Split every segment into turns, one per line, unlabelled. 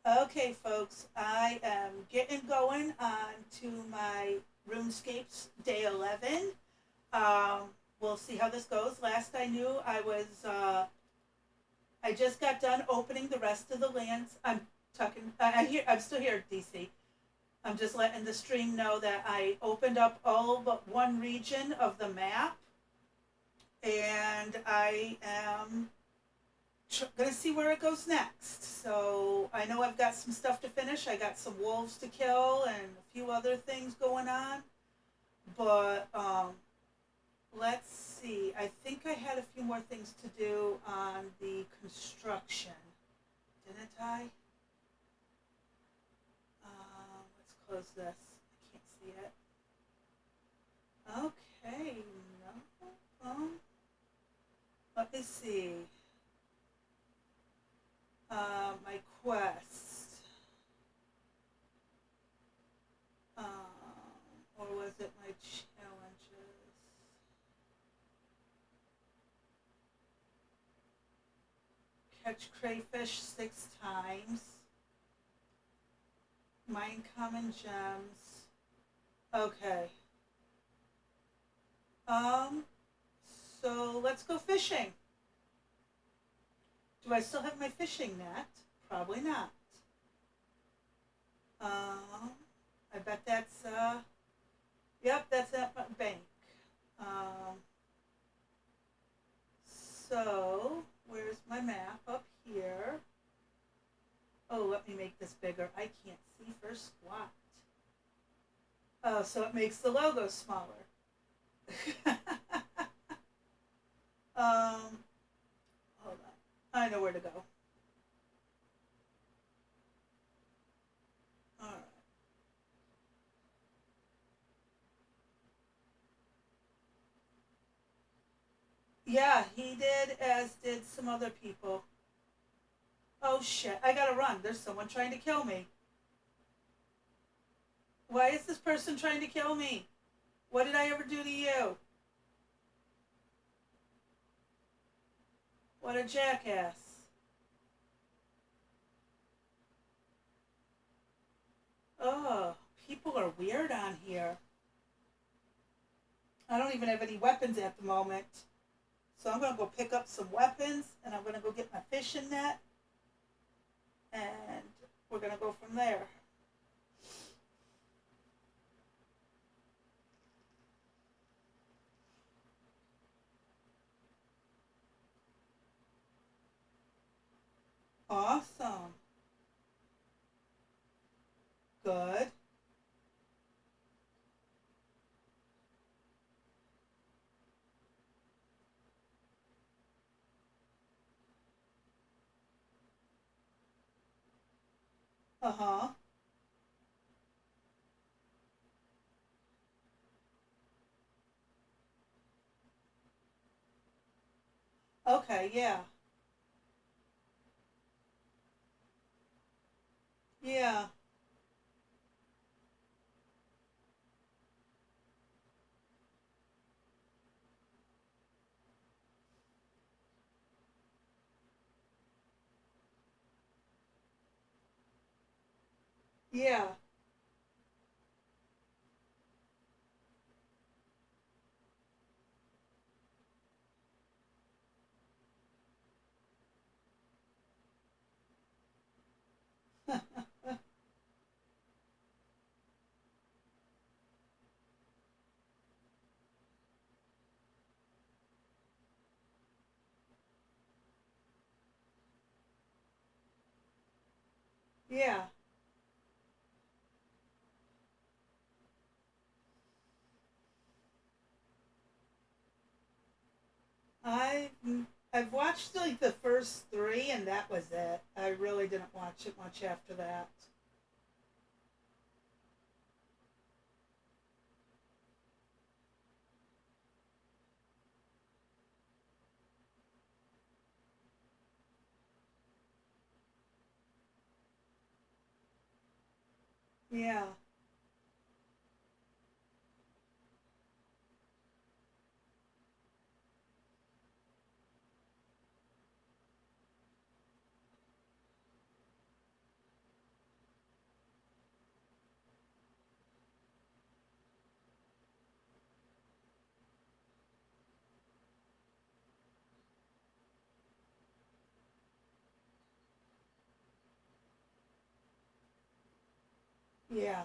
Okay, folks, I am getting going on to my RuneScapes day 11. Um, we'll see how this goes. Last I knew, I just got done opening the rest of the lands. I'm talking. I'm still here, DC. I'm just letting the stream know that I opened up all but one region of the map, and I am gonna see where it goes next. So I know I've got some stuff to finish. I got some wolves to kill and a few other things going on. But let's see. I think I had a few more things to do on the construction, didn't I? Let's close this. I can't see it. Okay, no. Let me see. My quest. Or was it my challenges? Catch crayfish 6 times. Mine common gems. Okay. Um, so let's go fishing. Do I still have my fishing net? Probably not. Um, I bet that's, yep, that's at my bank. Um, so, where's my map? Up here. Oh, let me make this bigger. I can't see for squat. Oh, so it makes the logo smaller. um, hold on. I know where to go. All right. Yeah, he did, as did some other people. Oh shit, I gotta run. There's someone trying to kill me. Why is this person trying to kill me? What did I ever do to you? What a jackass. Oh, people are weird on here. I don't even have any weapons at the moment. So I'm gonna go pick up some weapons and I'm gonna go get my fishing net and we're gonna go from there. Awesome. Good. Uh-huh. Okay, yeah. Yeah. Yeah. Yeah. I I've watched like the first three and that was it. I really didn't watch it much after that. Yeah. Yeah.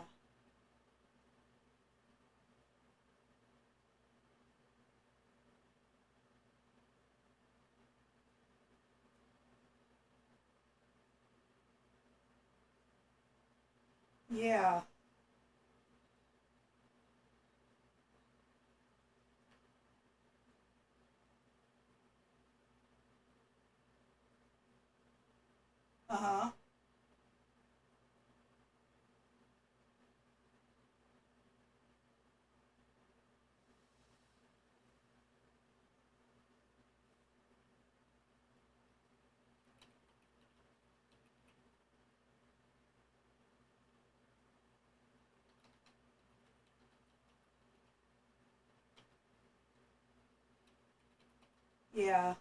Yeah. Uh-huh. Yeah.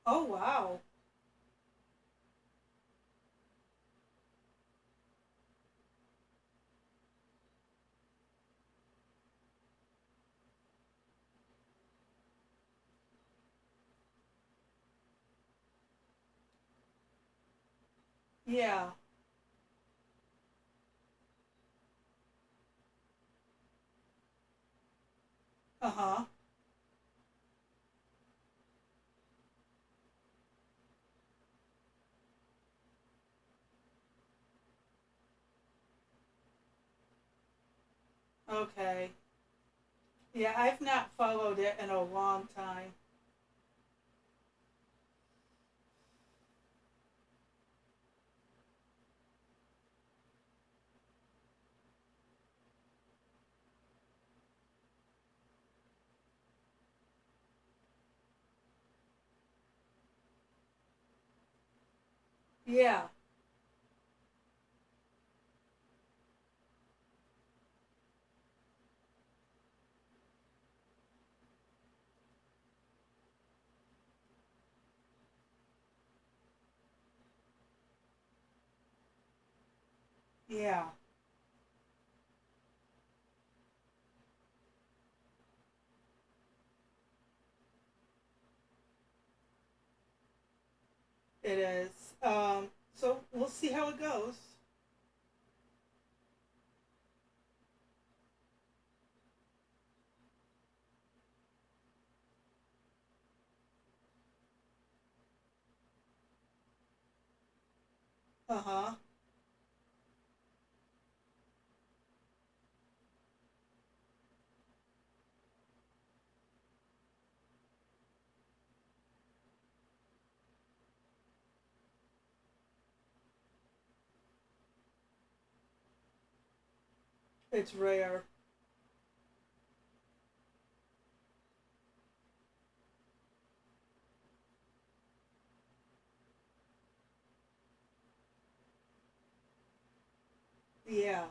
Oh, wow. Yeah. Uh-huh. Okay. Yeah, I've not followed it in a long time. Yeah. Yeah. It is. So we'll see how it goes. Uh-huh. It's rare. Yeah.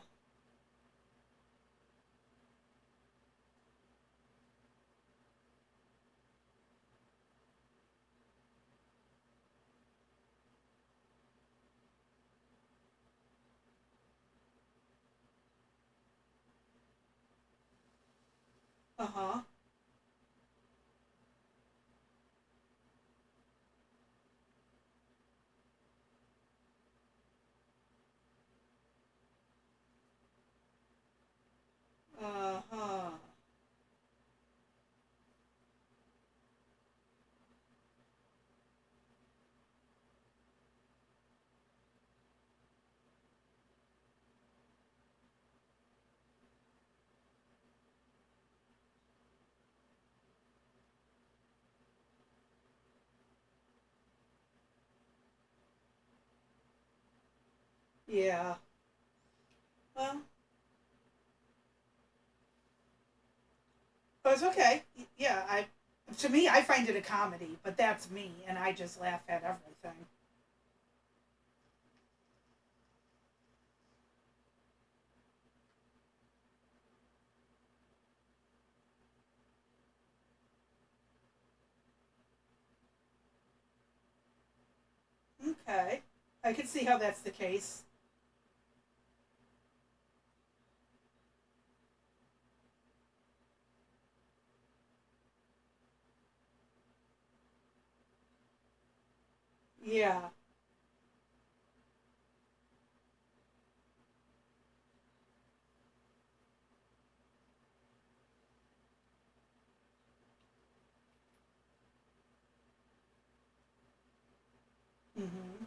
Uh-huh. Uh-huh. Yeah. Well, oh, it's okay. Yeah, I to me I find it a comedy, but that's me and I just laugh at everything. Okay. I can see how that's the case. Yeah. Mhm.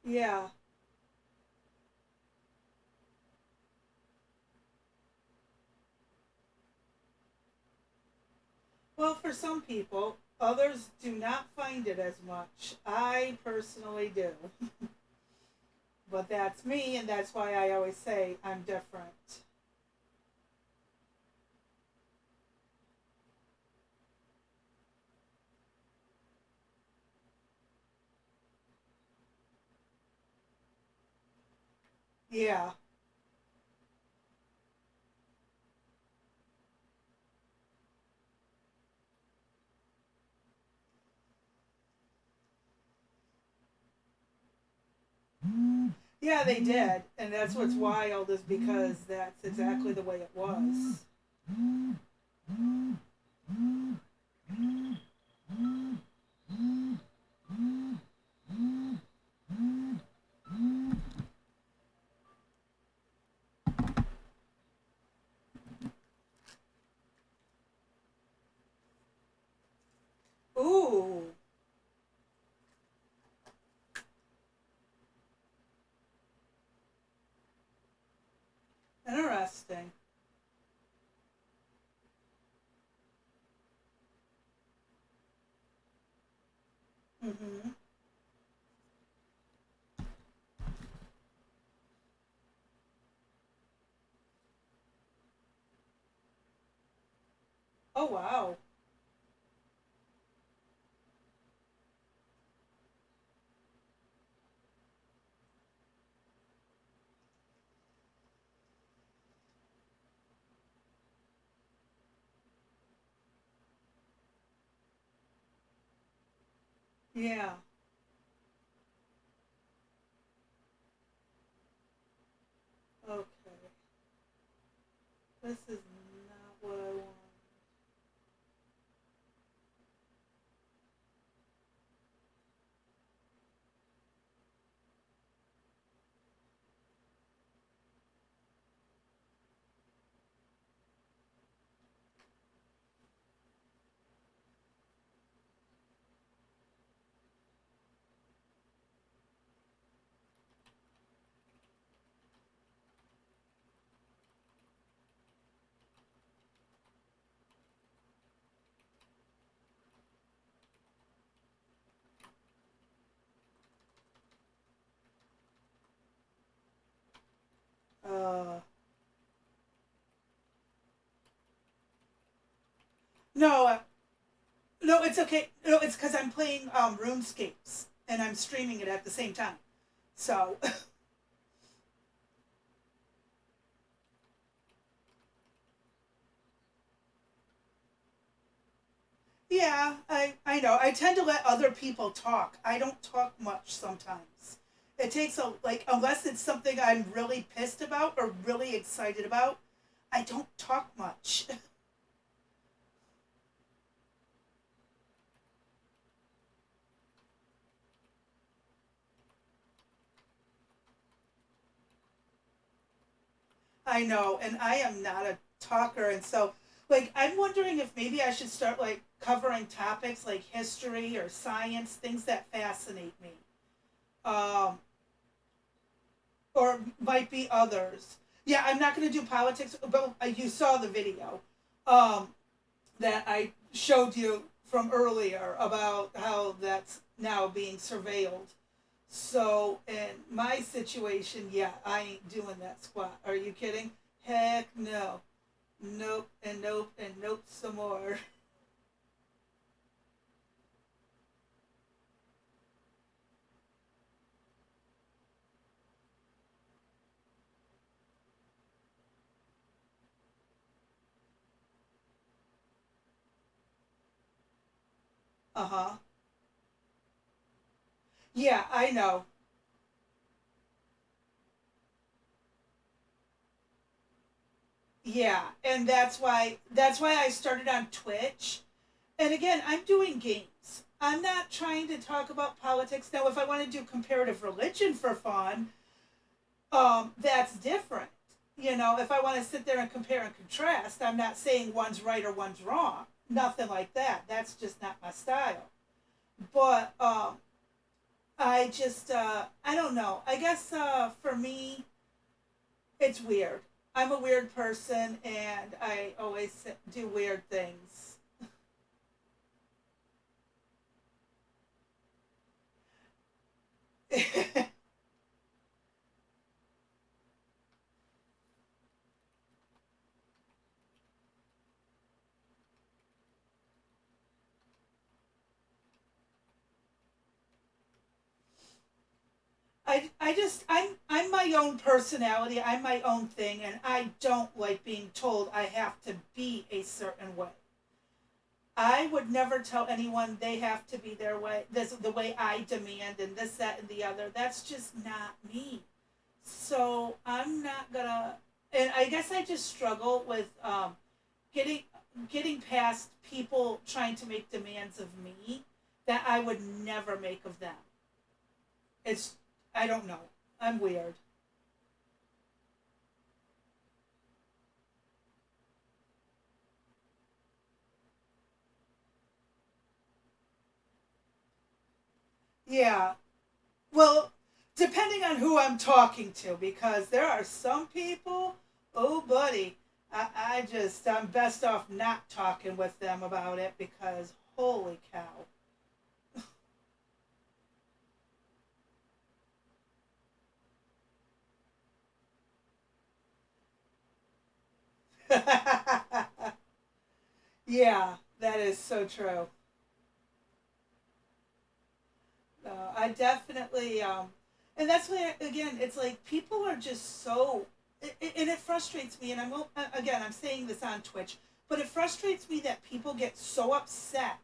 Yeah. Well, for some people, others do not find it as much. I personally do. But that's me, and that's why I always say I'm different. Yeah. Yeah, they did. And that's what's wild is because that's exactly the way it was. Ooh, interesting. Mm-hmm. Oh, wow. Yeah. Okay. This is not what I want. Uh, no, no, it's okay. No, it's because I'm playing RuneScapes and I'm streaming it at the same time. So, yeah, I know. I tend to let other people talk. I don't talk much sometimes. It takes a, like, unless it's something I'm really pissed about or really excited about, I don't talk much. I know, and I am not a talker, and so like I'm wondering if maybe I should start like covering topics like history or science, things that fascinate me, um, or might be others. Yeah, I'm not going to do politics, but you saw the video. Um, that I showed you from earlier about how that's now being surveilled. So in my situation, yeah, I ain't doing that squat. Are you kidding? Heck no. Nope and nope and nope some more. Uh huh. Yeah, I know. Yeah, and that's why I started on Twitch. And again, I'm doing games. I'm not trying to talk about politics. Now, if I want to do comparative religion for fun, that's different. You know, if I want to sit there and compare and contrast, I'm not saying one's right or one's wrong. Nothing like that. That's just not my style. But I don't know. I guess for me, it's weird. I'm a weird person, and I always do weird things. I'm my own personality. I'm my own thing, and I don't like being told I have to be a certain way. I would never tell anyone they have to be their way. This the way I demand, and this, that, and the other. That's just not me. So I'm not gonna. And I guess I just struggle with getting getting past people trying to make demands of me that I would never make of them. It's I don't know. I'm weird. Yeah. Well, depending on who I'm talking to, because there are some people, oh, buddy, I'm best off not talking with them about it because holy cow. Yeah, that is so true. I definitely, and that's why again, it's like people are just so, and it frustrates me. And again, I'm saying this on Twitch, but it frustrates me that people get so upset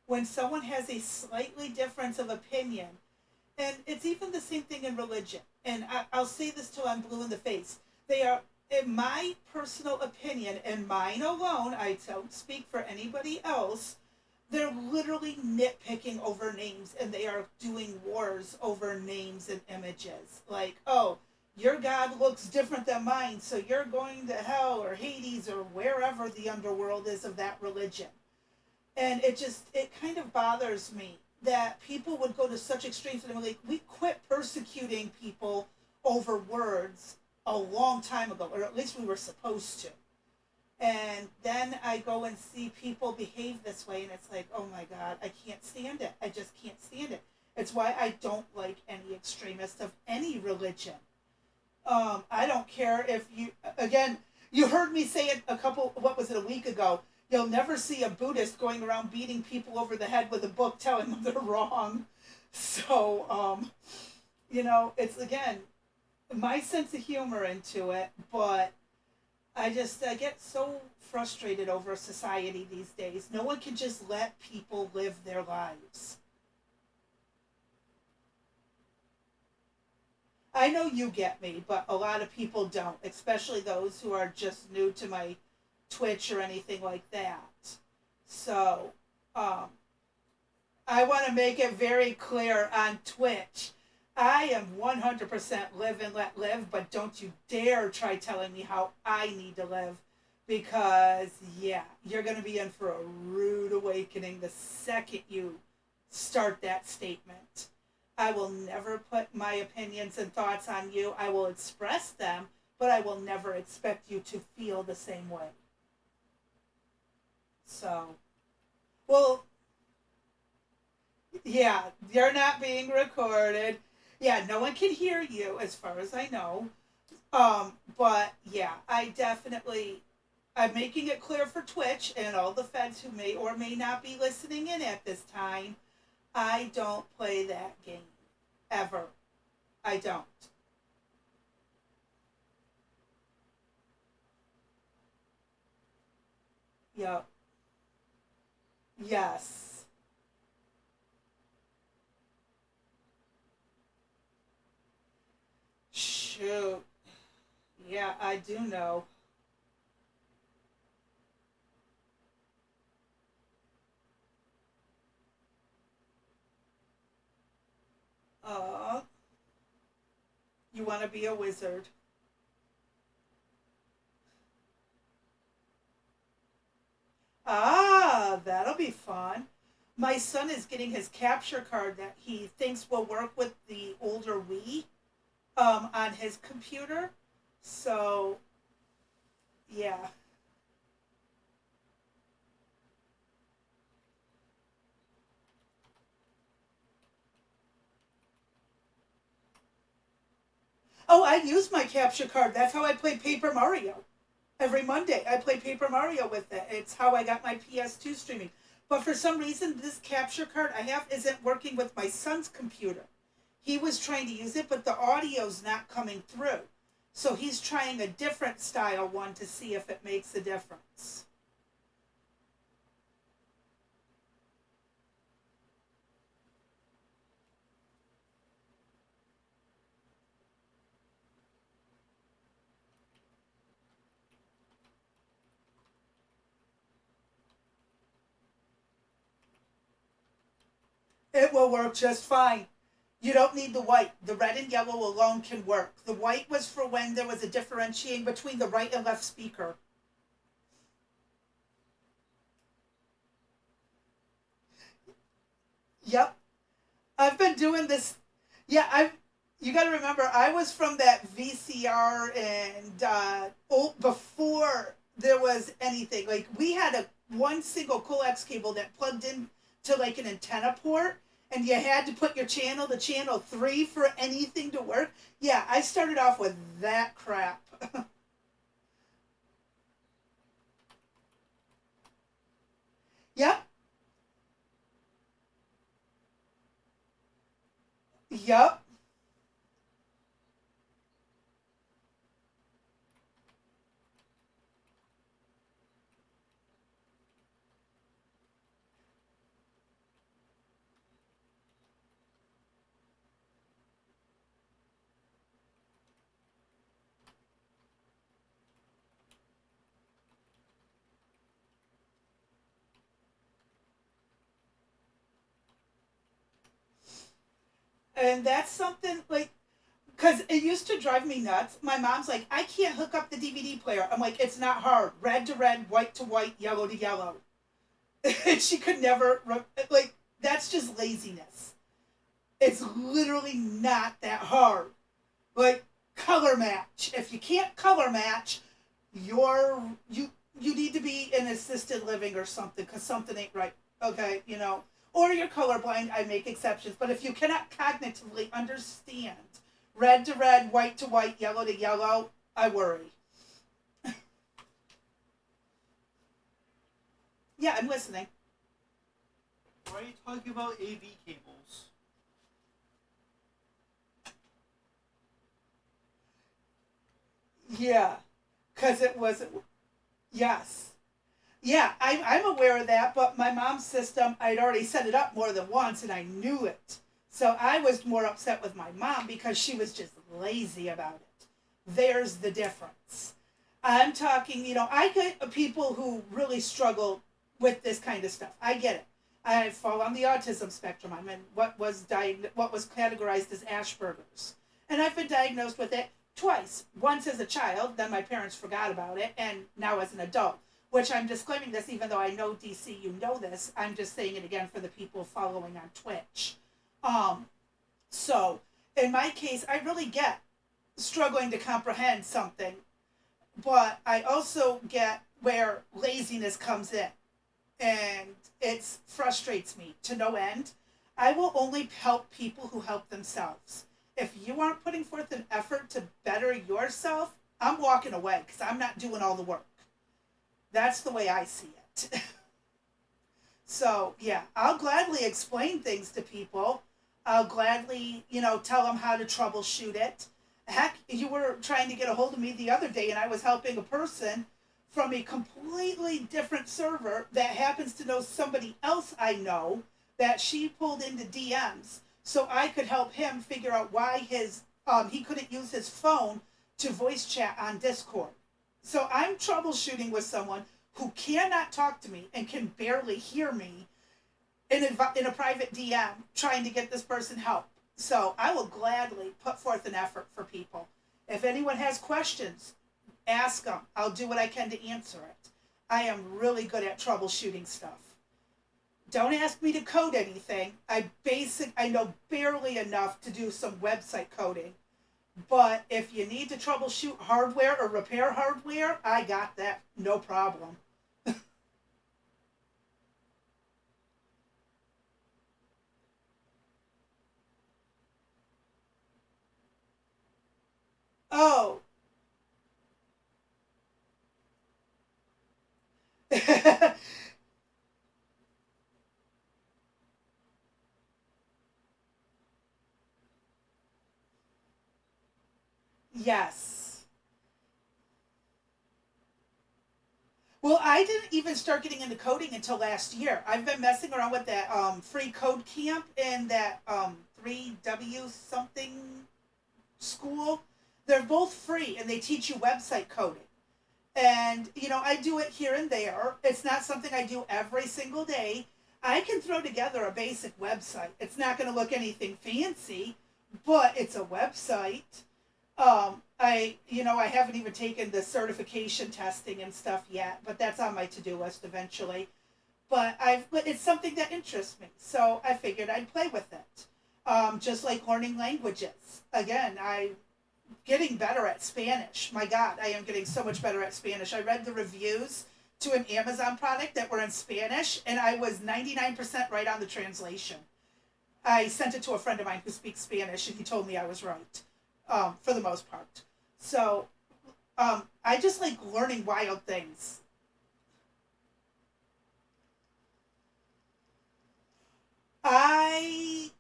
when someone has a slightly difference of opinion. And it's even the same thing in religion. And I'll say this till I'm blue in the face. They are, in my personal opinion, and mine alone, I don't speak for anybody else, they're literally nitpicking over names and they are doing wars over names and images. Like, oh, your God looks different than mine, so you're going to hell or Hades or wherever the underworld is of that religion. And it kind of bothers me that people would go to such extremes. And I'm like, we quit persecuting people over words a long time ago, or at least we were supposed to. And then I go and see people behave this way, and it's like, oh my God, I can't stand it. I just can't stand it. It's why I don't like any extremist of any religion. I don't care if you, again, you heard me say it what was it, a week ago? You'll never see a Buddhist going around beating people over the head with a book telling them they're wrong. So, it's again my sense of humor into it, but I get so frustrated over society these days. No one can just let people live their lives. I know you get me, but a lot of people don't, especially those who are just new to my Twitch or anything like that. So, um, I want to make it very clear on Twitch. I am 100% live and let live, but don't you dare try telling me how I need to live because, yeah, you're going to be in for a rude awakening the second you start that statement. I will never put my opinions and thoughts on you. I will express them, but I will never expect you to feel the same way. So, well, yeah, you're not being recorded. Yeah, no one can hear you as far as I know. But yeah, I'm making it clear for Twitch and all the feds who may or may not be listening in at this time. I don't play that game ever. I don't. Yep. Yes. Shoot. Yeah, I do know. Uh, you want to be a wizard. Ah, that'll be fun. My son is getting his capture card that he thinks will work with the older Wii on his computer. So, yeah. Oh, I use my capture card. That's how I play Paper Mario. Every Monday, I play Paper Mario with it. It's how I got my PS2 streaming. But for some reason, this capture card I have isn't working with my son's computer. He was trying to use it, but the audio's not coming through. So he's trying a different style one to see if it makes a difference. It will work just fine. You don't need the white. The red and yellow alone can work. The white was for when there was a differentiating between the right and left speaker. Yep. I've been doing this. Yeah, I've. You got to remember, I was from that VCR and before there was anything. Like we had a one single coax cable that plugged in to like an antenna port, and you had to put your channel to channel 3 for anything to work. Yeah, I started off with that crap. Yep, yep. And that's something like because it used to drive me nuts. My mom's like, I can't hook up the DVD player. I'm like, it's not hard. Red to red, white to white, yellow to yellow. And she could never, like, that's just laziness. It's literally not that hard. Like, color match. If you can't color match, you're, you need to be in assisted living or something because something ain't right. Okay, or you're colorblind. I make exceptions. But if you cannot cognitively understand red to red, white to white, yellow to yellow, I worry. Yeah, I'm listening.
Why are you talking about AV cables?
Yeah, because it was, yes. Yeah, I'm aware of that, but my mom's system, I'd already set it up more than once and I knew it. So I was more upset with my mom because she was just lazy about it. There's the difference. I'm talking, I get people who really struggle with this kind of stuff. I get it. I fall on the autism spectrum. I'm in what was categorized as Asperger's. And I've been diagnosed with it twice. Once as a child, then my parents forgot about it, and now as an adult. Which I'm disclaiming this even though I know DC you know this. I'm just saying it again for the people following on Twitch. Um, so in my case, I really get struggling to comprehend something, but I also get where laziness comes in. and it frustrates me to no end. I will only help people who help themselves. If you aren't putting forth an effort to better yourself, I'm walking away because I'm not doing all the work. That's the way I see it. So, yeah, I'll gladly explain things to people. I'll gladly, tell them how to troubleshoot it. Heck, you were trying to get a hold of me the other day, and I was helping a person from a completely different server that happens to know somebody else I know that she pulled into DMs so I could help him figure out why he couldn't use his phone to voice chat on Discord. So I'm troubleshooting with someone who cannot talk to me and can barely hear me in a private DM trying to get this person help. So I will gladly put forth an effort for people. If anyone has questions, ask them. I'll do what I can to answer it. I am really good at troubleshooting stuff. Don't ask me to code anything. I know barely enough to do some website coding. But if you need to troubleshoot hardware or repair hardware, I got that. No problem. Oh. Yes. Well, I didn't even start getting into coding until last year. I've been messing around with that free code camp and that 3W something school. They're both free and they teach you website coding. And, I do it here and there. It's not something I do every single day. I can throw together a basic website. It's not going to look anything fancy, but it's a website. I haven't even taken the certification testing and stuff yet, but that's on my to-do list eventually. But it's something that interests me, so I figured I'd play with it. Just like learning languages. Again, I'm getting better at Spanish. My God, I am getting so much better at Spanish. I read the reviews to an Amazon product that were in Spanish, and I was 99% right on the translation. I sent it to a friend of mine who speaks Spanish, and he told me I was right, for the most part. So, I just like learning wild things. I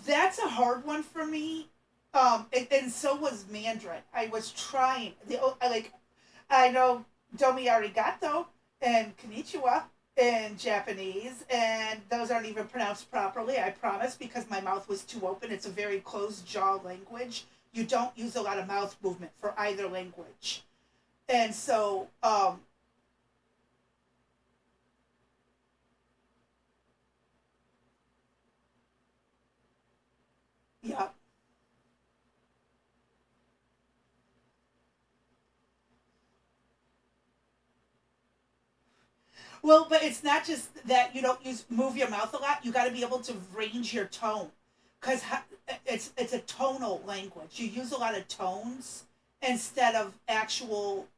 That's a hard one for me. And so was Mandarin. I was trying. I know Domi arigato and konnichiwa in Japanese, and those aren't even pronounced properly, I promise, because my mouth was too open. It's a very closed jaw language. You don't use a lot of mouth movement for either language. And so, yeah. Well, but it's not just that you don't move your mouth a lot. You got to be able to range your tone, because it's a tonal language. You use a lot of tones instead of actual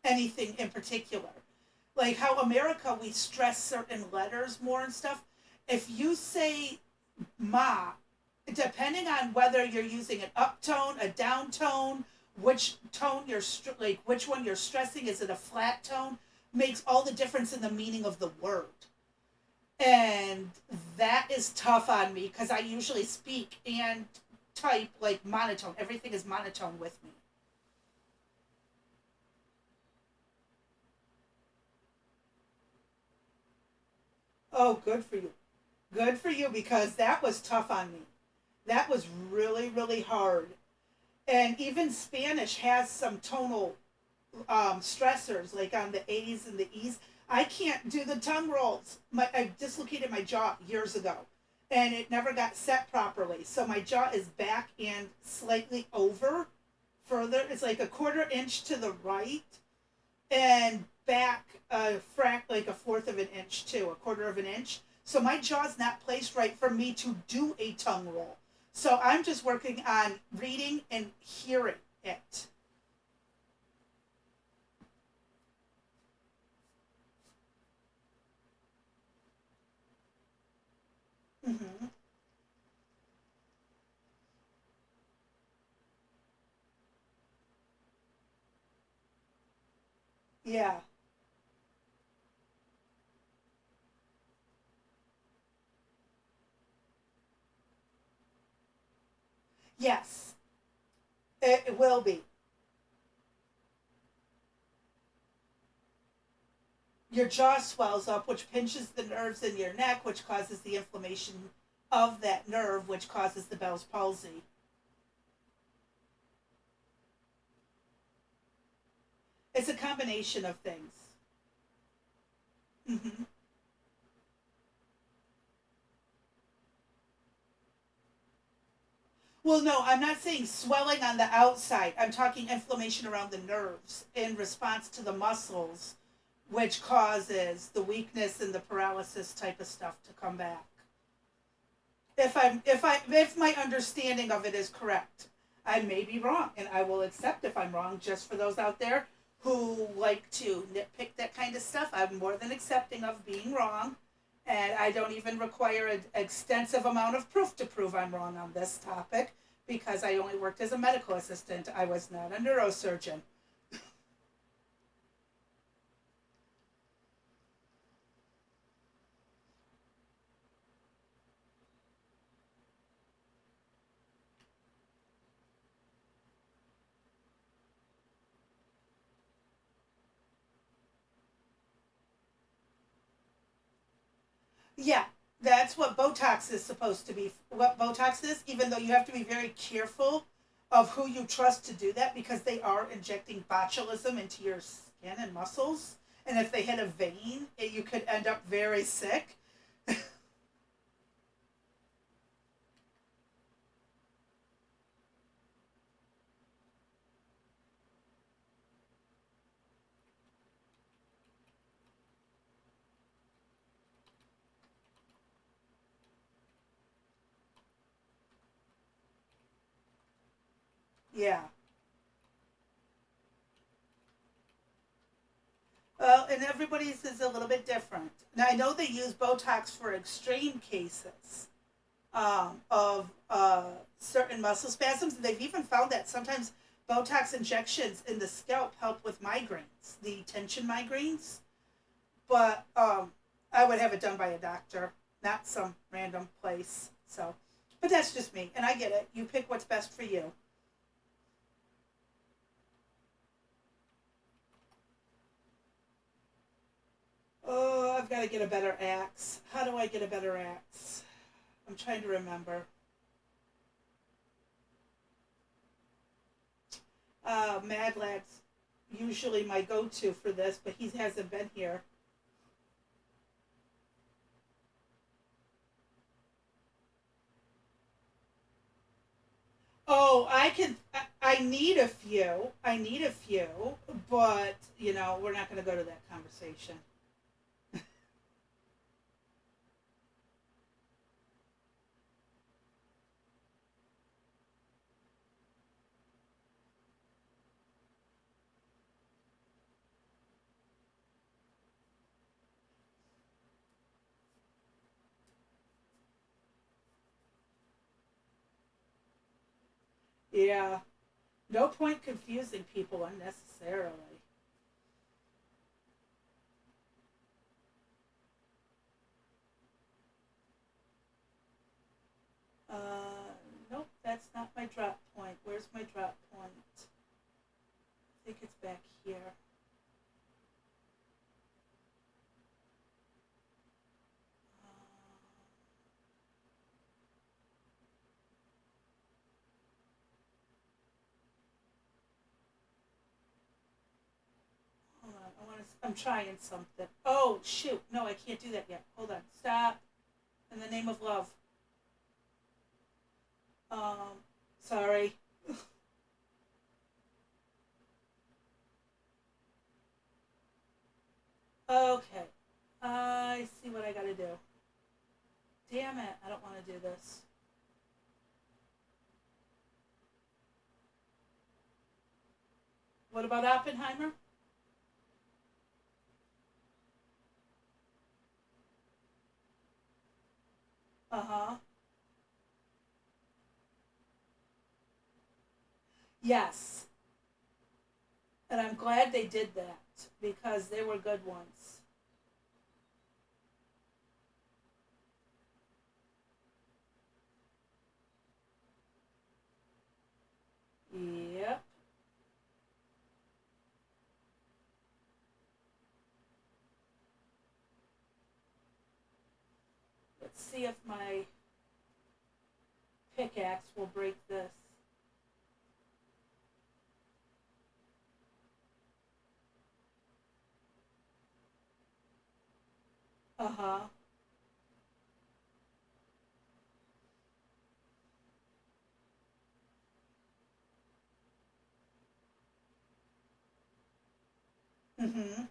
anything in particular. Like how America we stress certain letters more and stuff. If you say ma, depending on whether you're using an up tone, a down tone, which tone like which one you're stressing, is it a flat tone, makes all the difference in the meaning of the word. And that is tough on me because I usually speak and type like monotone. Everything is monotone with me. Oh, good for you. Good for you because that was tough on me. That was really, really hard. And even Spanish has some tonal stressors, like on the A's and the E's. I can't do the tongue rolls. I dislocated my jaw years ago, and it never got set properly. So my jaw is back and slightly over further. It's like a quarter inch to the right, and back like a fourth of an inch too, a quarter of an inch. So my jaw's not placed right for me to do a tongue roll. So I'm just working on reading and hearing it. Mm-hmm. Yeah. Yes. It will be. Your jaw swells up, which pinches the nerves in your neck, which causes the inflammation of that nerve, which causes the Bell's palsy. It's a combination of things. Mm-hmm. Well, no, I'm not saying swelling on the outside. I'm talking inflammation around the nerves in response to the muscles, which causes the weakness and the paralysis type of stuff to come back. If my understanding of it is correct, I may be wrong, and I will accept if I'm wrong. Just for those out there who like to nitpick that kind of stuff, I'm more than accepting of being wrong, and I don't even require an extensive amount of proof to prove I'm wrong on this topic because I only worked as a medical assistant. I was not a neurosurgeon. Yeah, that's what Botox is supposed to be. What Botox is, even though you have to be very careful of who you trust to do that because they are injecting botulism into your skin and muscles. And if they hit a vein, you could end up very sick. Yeah. Well, and everybody's is a little bit different. Now, I know they use Botox for extreme cases of certain muscle spasms. And they've even found that sometimes Botox injections in the scalp help with migraines, the tension migraines. But I would have it done by a doctor, not some random place. So, but that's just me, and I get it. You pick what's best for you. Oh, I've got to get a better axe. How do I get a better axe? I'm trying to remember. Mad Lad's usually my go-to for this, but he hasn't been here. Oh, I can. I need a few. I need a few, but we're not going to go to that conversation. Yeah, no point confusing people unnecessarily. Nope, that's not my drop point. Where's my drop point? I think it's back here. Hold on, I'm trying something. Oh shoot! No, I can't do that yet. Hold on. Stop. In the name of love. Um, sorry. Okay. I see what I gotta do. Damn it! I don't want to do this. What about Oppenheimer? Uh huh. Yes, and I'm glad they did that because they were good ones. Yep. Let's see if my pickaxe will break this. Uh huh. Mm-hmm.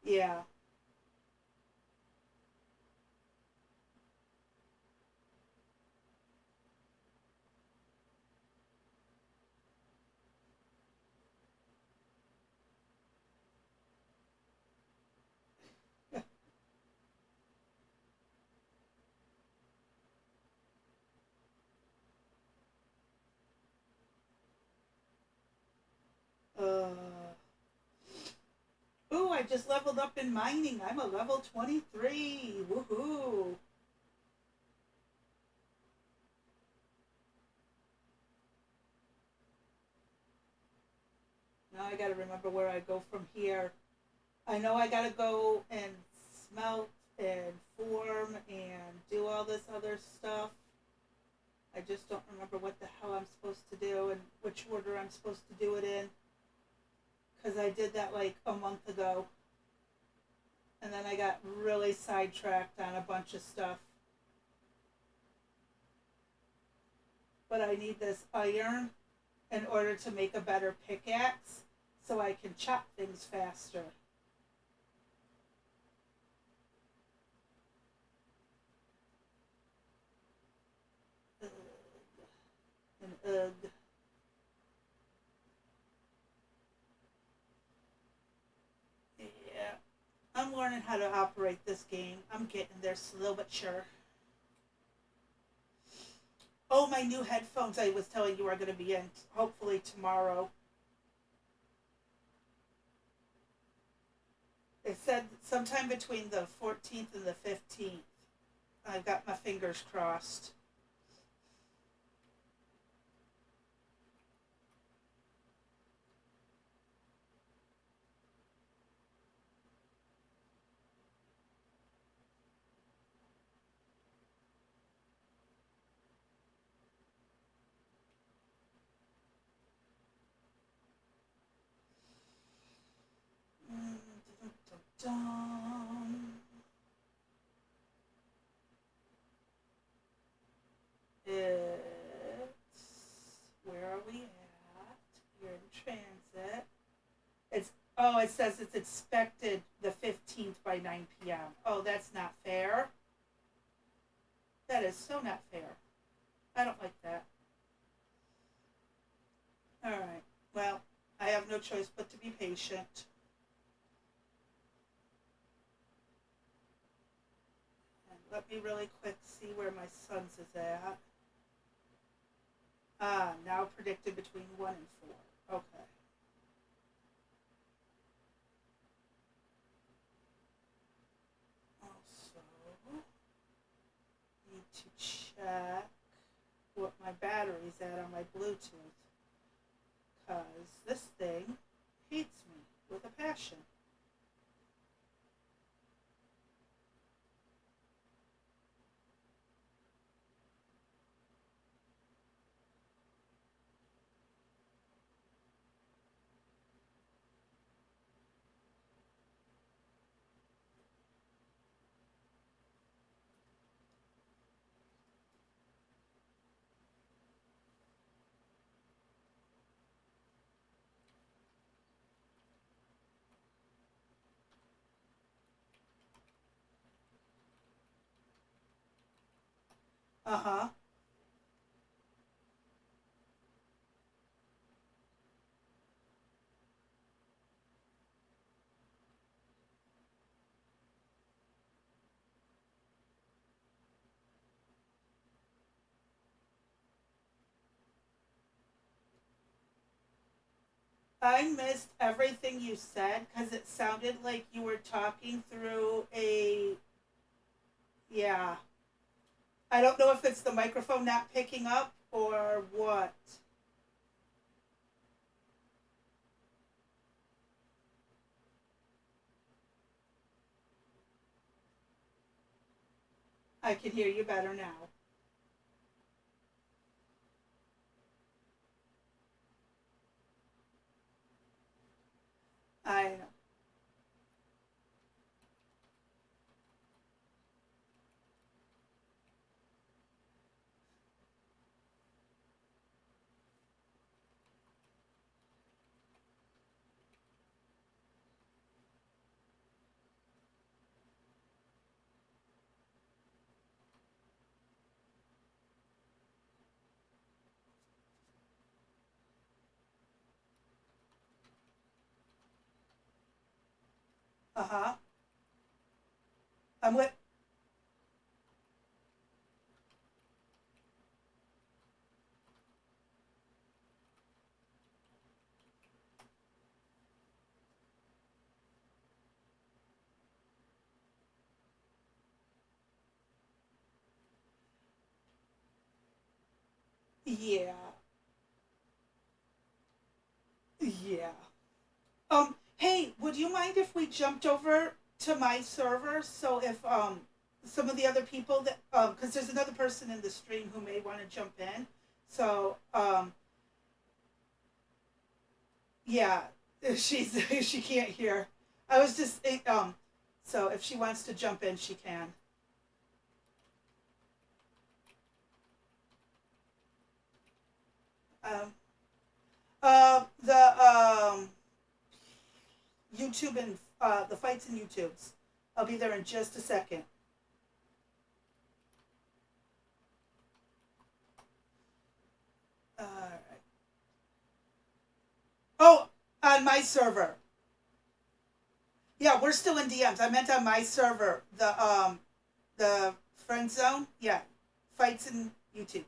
Yeah. Uh. Ooh, I just leveled up in mining. I'm a level 23. Woohoo. Now I gotta remember where I go from here. I know I gotta go and smelt and form and do all this other stuff. I just don't remember what the hell I'm supposed to do and which order I'm supposed to do it in. Because I did that like a month ago. And then I got really sidetracked on a bunch of stuff. But I need this iron in order to make a better pickaxe so I can chop things faster. Ugh. And ugh. Yeah. I'm learning how to operate this game. I'm getting there slow but sure. Oh, my new headphones I was telling you are going to be in hopefully tomorrow. It said sometime between the 14th and the 15th. I've got my fingers crossed. It's where are we at? You're in transit. It's it says it's expected the 15th by 9 p.m. Oh, that's not fair. That is so not fair. I don't like that. All right. Well, I have no choice but to be patient. And let me really quick see where my son's is at. Ah, now predicted between 1 and 4. Okay. Also, need to check what my battery's at on my Bluetooth. Because this thing hates me with a passion. Uh huh. I missed everything you said because it sounded like you were talking through a. Yeah. I don't know if it's the microphone not picking up or what. I can hear you better now. I know. Uh huh. I'm with. Yeah. Yeah. Hey, would you mind if we jumped over to my server? So if some of the other people that because there's another person in the stream who may want to jump in. So yeah, if she's she can't hear. I was just so if she wants to jump in, she can. Um, the YouTube and the fights and YouTubes. I'll be there in just a second. Right. Oh, on my server. Yeah, we're still in DMs. I meant on my server. The friend zone. Yeah, fights in YouTube.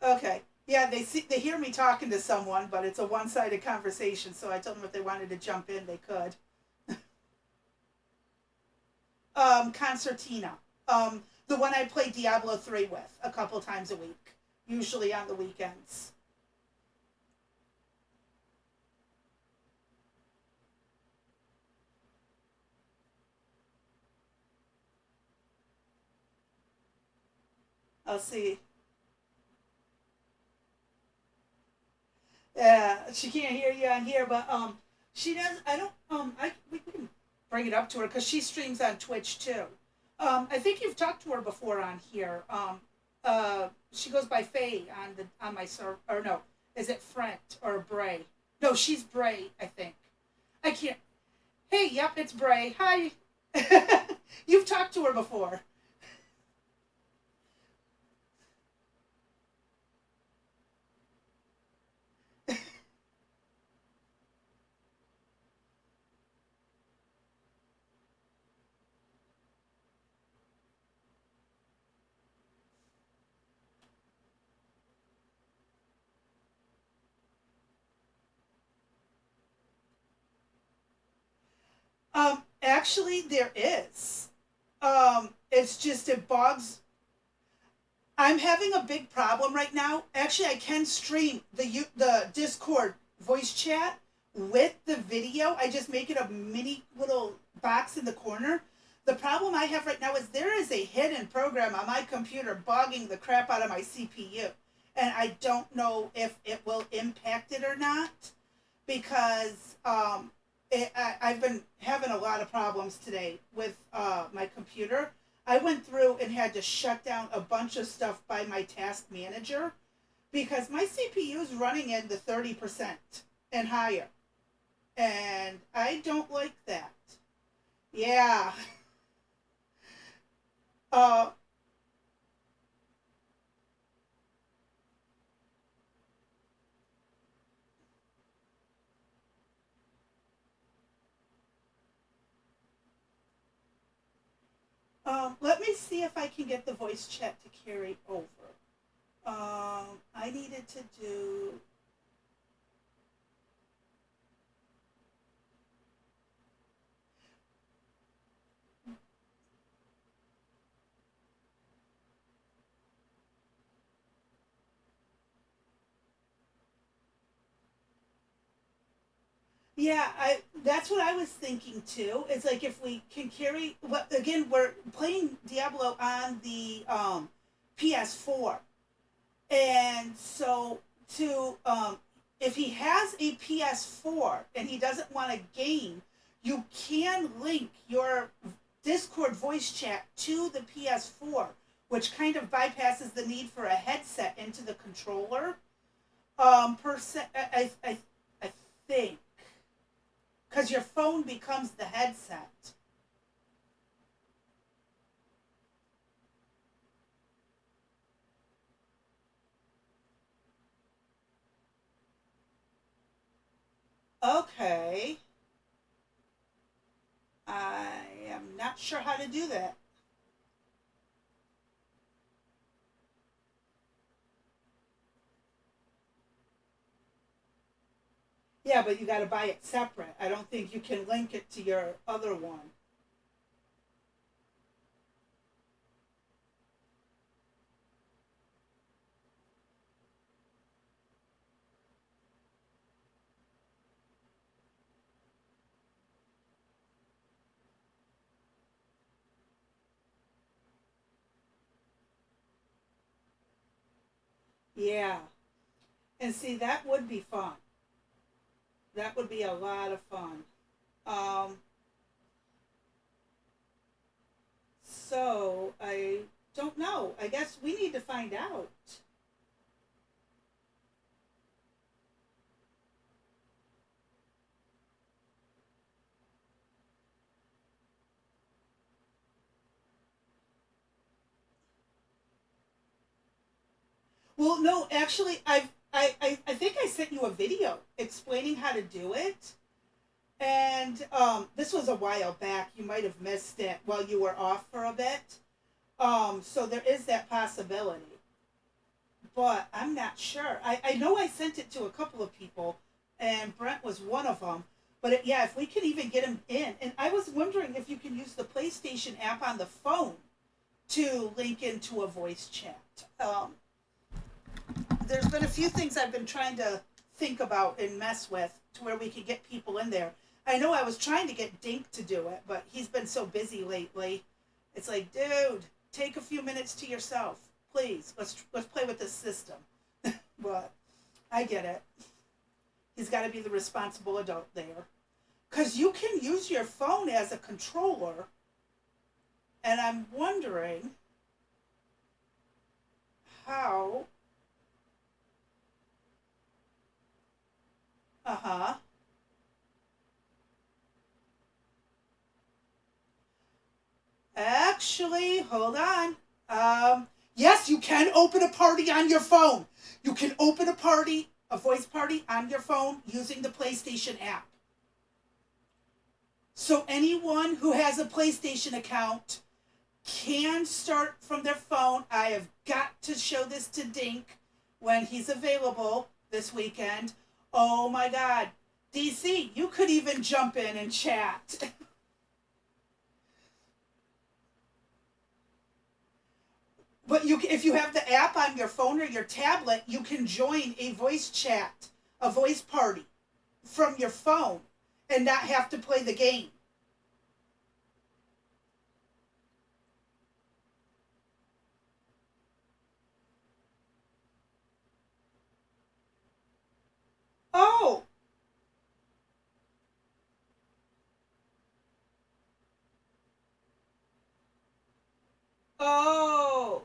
Okay. Yeah, they hear me talking to someone, but it's a one sided conversation. So I told them if they wanted to jump in, they could. Concertina. The one I play Diablo 3 with a couple times a week, usually on the weekends. I'll see. Yeah, she can't hear you on here, but she does. I don't. We can bring it up to her because she streams on Twitch too. I think you've talked to her before on here. She goes by Faye on my server. Or no, is it Front or Bray? No, she's Bray. I think. I can't. Hey, yep, it's Bray. Hi. You've talked to her before. Actually, there is. It's just it bogs. I'm having a big problem right now. Actually, I can stream the Discord voice chat with the video. I just make it a mini little box in the corner. The problem I have right now is there is a hidden program on my computer bogging the crap out of my CPU, and I don't know if it will impact it or not because I've been having a lot of problems today with my computer. I went through and had to shut down a bunch of stuff by my task manager because my CPU is running in the 30% and higher. And I don't like that. Yeah. Uh, let me see if I can get the voice chat to carry over. I needed to do. Yeah, that's what I was thinking too. It's like if we can carry, well, again, we're playing Diablo on the PS4, and so to if he has a PS4 and he doesn't want to game, you can link your Discord voice chat to the PS4, which kind of bypasses the need for a headset into the controller. I think because your phone becomes the headset. Okay, I am not sure how to do that. Yeah, but you got to buy it separate. I don't think you can link it to your other one. Yeah, and see that would be fun. That would be a lot of fun. Um, so I don't know. I guess we need to find out. Well, no, actually, I think I sent you a video explaining how to do it. And this was a while back. You might have missed it while you were off for a bit. So there is that possibility. But I'm not sure. I know I sent it to a couple of people, and Brent was one of them. But yeah, if we can even get him in. And I was wondering if you can use the PlayStation app on the phone to link into a voice chat. There's been a few things I've been trying to think about and mess with to where we could get people in there. I know I was trying to get Dink to do it, but he's been so busy lately. It's like, dude, take a few minutes to yourself, please. Let's play with this system. But I get it. He's got to be the responsible adult there, because you can use your phone as a controller, and I'm wondering how. Uh huh. Actually, hold on. Yes, you can open a party on your phone. You can open a party, a voice party on your phone using the PlayStation app. So anyone who has a PlayStation account can start from their phone. I have got to show this to Dink when he's available this weekend. Oh my God. DC, you could even jump in and chat. But if you have the app on your phone or your tablet, you can join a voice chat, a voice party from your phone and not have to play the game. Oh, oh.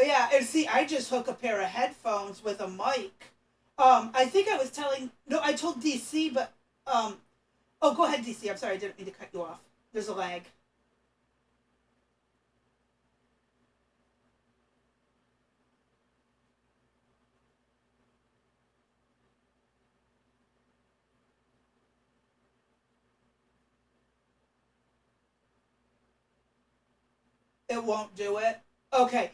Yeah, and see, I just hook a pair of headphones with a mic. I think I was telling, no, I told DC, but, oh, go ahead, DC. I'm sorry, I didn't mean to cut you off. There's a lag. It won't do it. Okay.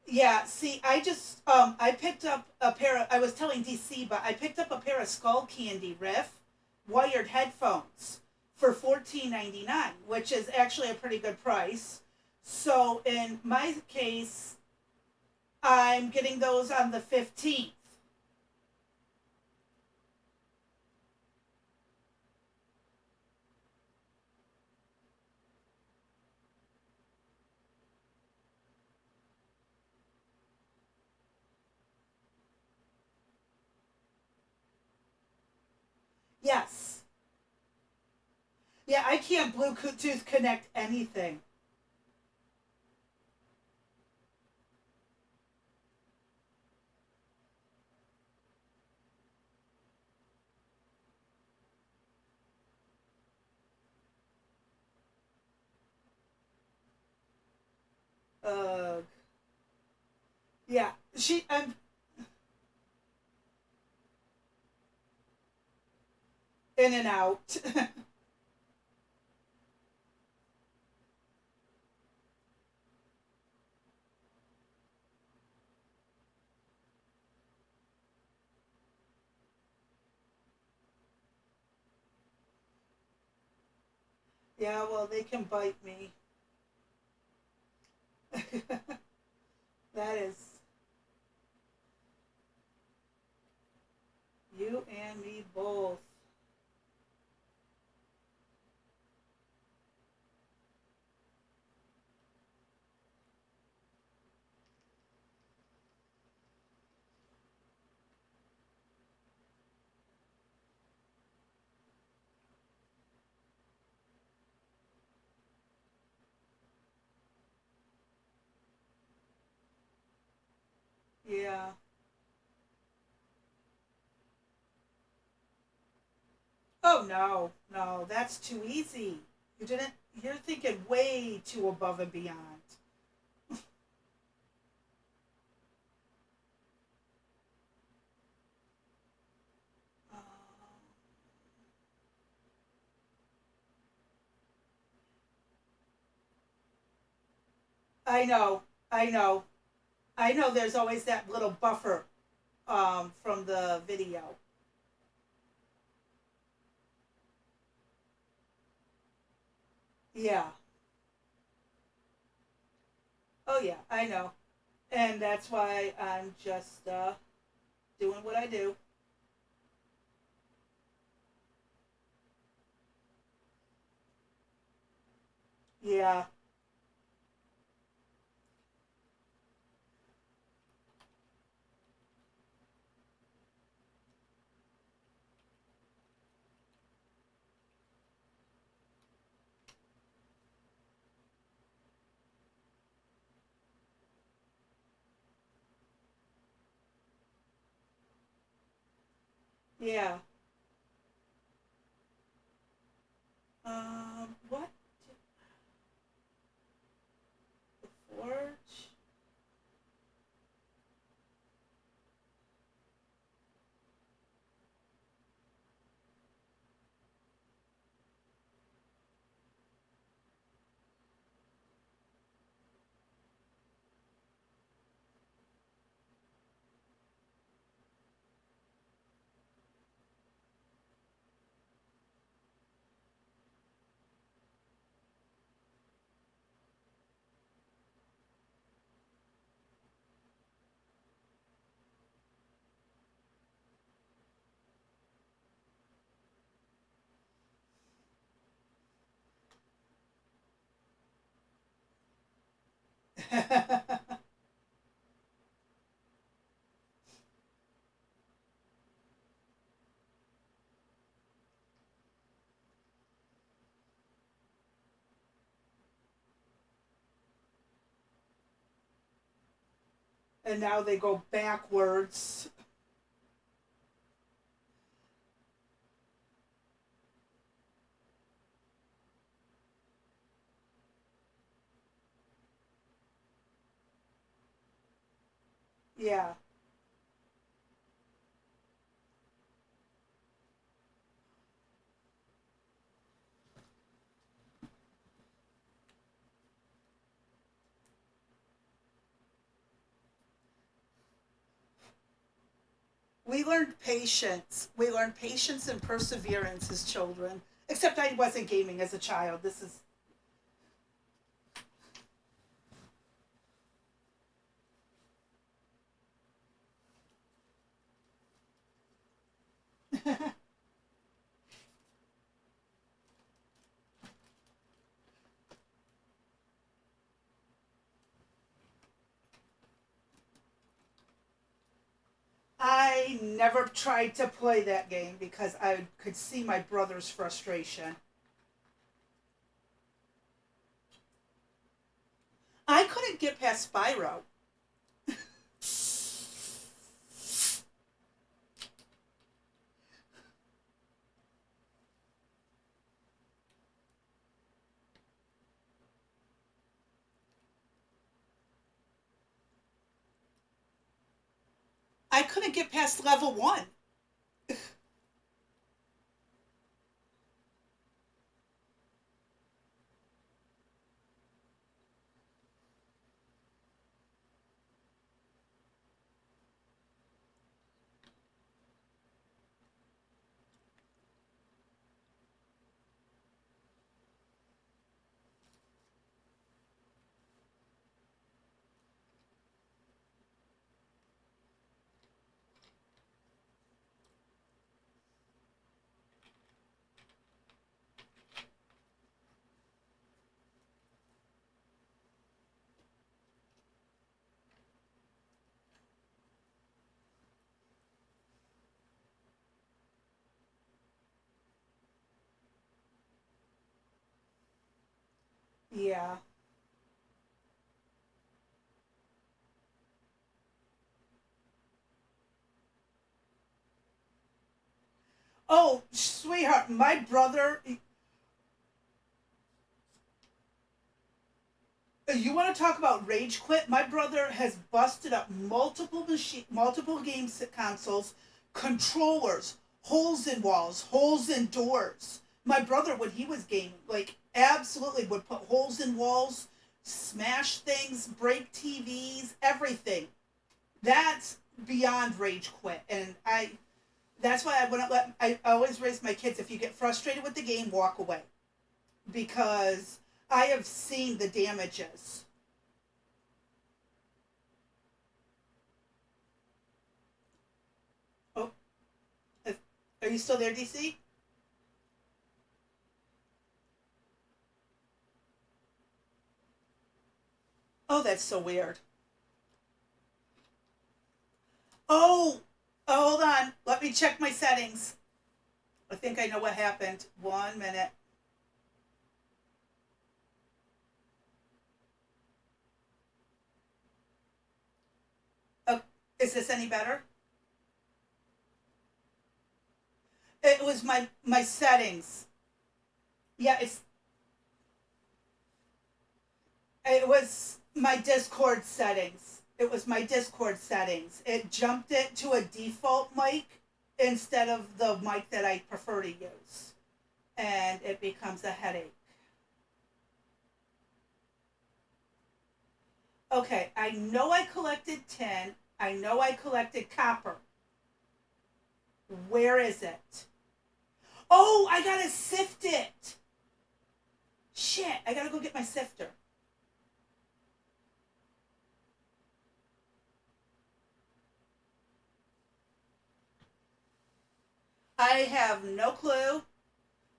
Yeah, see, I picked up a pair of I was telling DC, but I picked up a pair of Skull Candy Riff wired headphones for $14.99, which is actually a pretty good price. So in my case, I'm getting those on the 15th. Yes. Yeah, I can't Bluetooth connect anything. Uh yeah, I'm in and out. Yeah, well, they can bite me. That is you and me both. Yeah. Oh no, no, that's too easy. You didn't. You're thinking way too above and beyond. Um, I know. I know. I know. There's always that little buffer from the video. Yeah. Oh yeah. I know. And that's why I'm just doing what I do. Yeah. Yeah. What? The forge? And now they go backwards. Yeah. We learned patience. We learned patience and perseverance as children. Except I wasn't gaming as a child. This is. I never tried to play that game because I could see my brother's frustration. I couldn't get past Spyro. I couldn't get past level one. Yeah. Oh, sweetheart, my brother. You want to talk about rage quit? My brother has busted up multiple games consoles, controllers, holes in walls, holes in doors. My brother, when he was gaming, like absolutely would put holes in walls, smash things, break TVs, everything. That's beyond rage quit, and I. That's why I wouldn't let. I always raise my kids. If you get frustrated with the game, walk away, because I have seen the damages. Oh, are you still there, DC? Oh, that's so weird. Oh, oh, hold on. Let me check my settings. I think I know what happened. 1 minute. Oh, is this any better? It was my settings. Yeah, it was my Discord settings. It was my Discord settings. It jumped it to a default mic instead of the mic that I prefer to use, and it becomes a headache. Okay, I know I collected tin. I know I collected copper. Where is it? Oh, I gotta sift it. Shit, I gotta go get my sifter. I have no clue.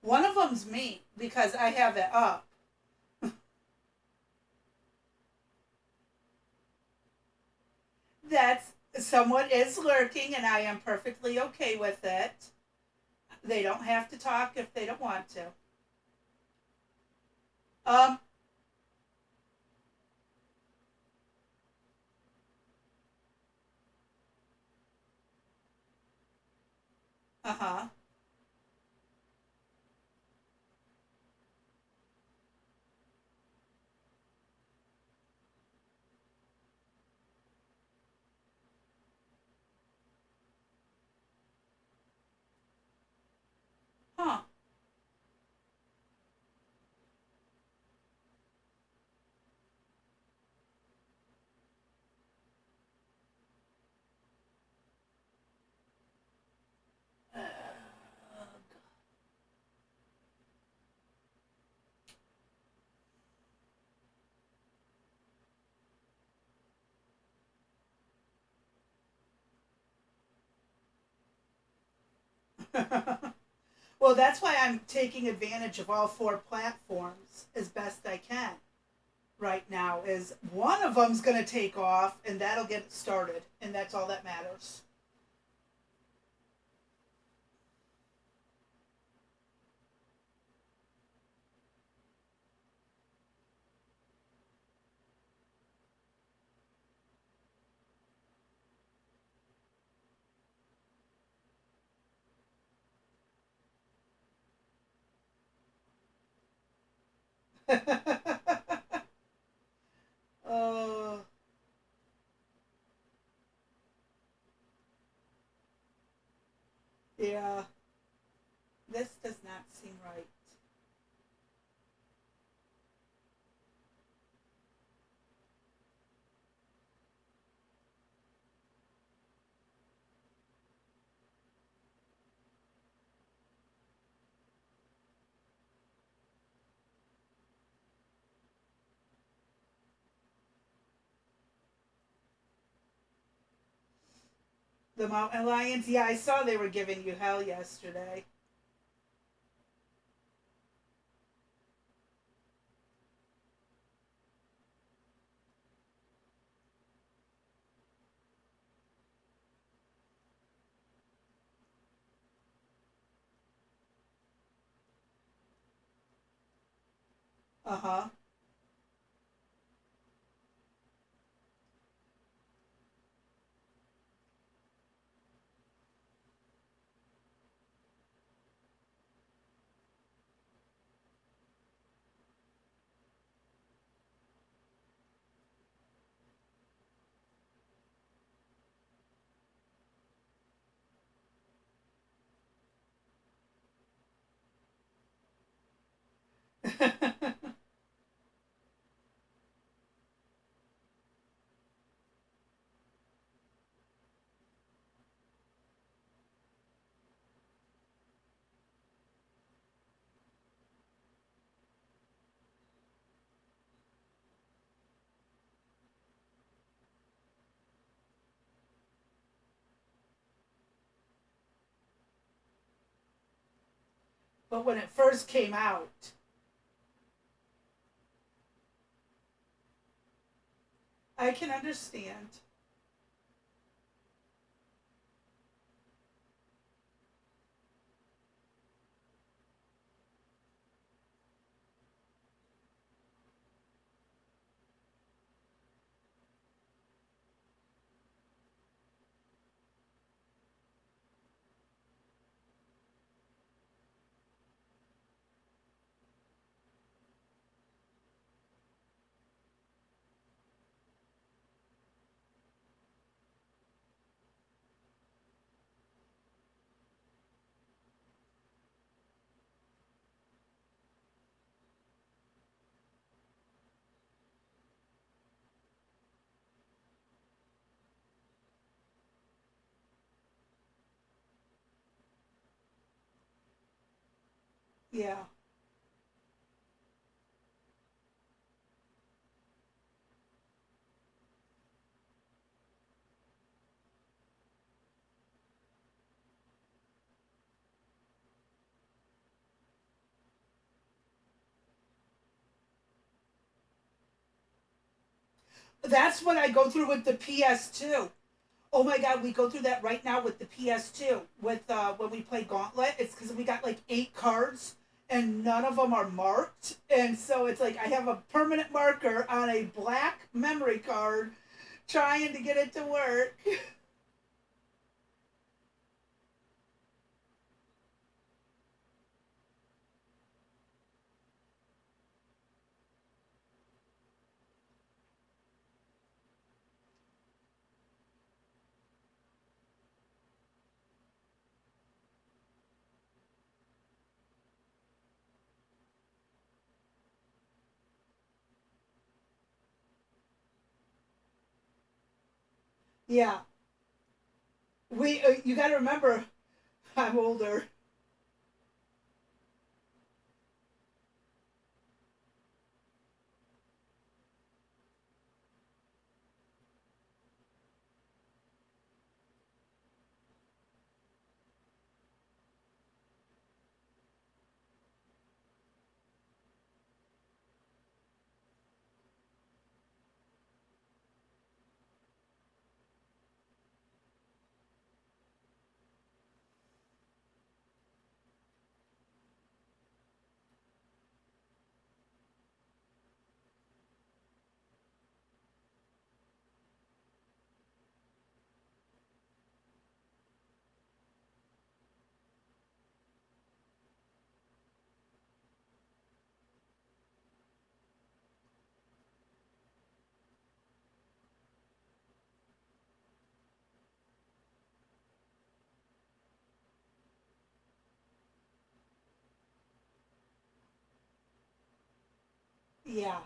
One of them's me because I have it up. That's someone is lurking, and I am perfectly okay with it. They don't have to talk if they don't want to. Um. Uh huh. Huh. Well, that's why I'm taking advantage of all four platforms as best I can right now. Is one of them's going to take off, and that'll get it started, and that's all that matters. Oh, yeah. This does not seem right. The Mountain Lions, yeah, I saw they were giving you hell yesterday. Uh huh. But when it first came out, I can understand. Yeah. That's what I go through with the PS2. Oh my god, we go through that right now with the PS2. With when we play Gauntlet, it's because we got like 8 cards and none of them are marked, and so it's like I have a permanent marker on a black memory card, trying to get it to work. Yeah, we you got to remember, I'm older. Yeah.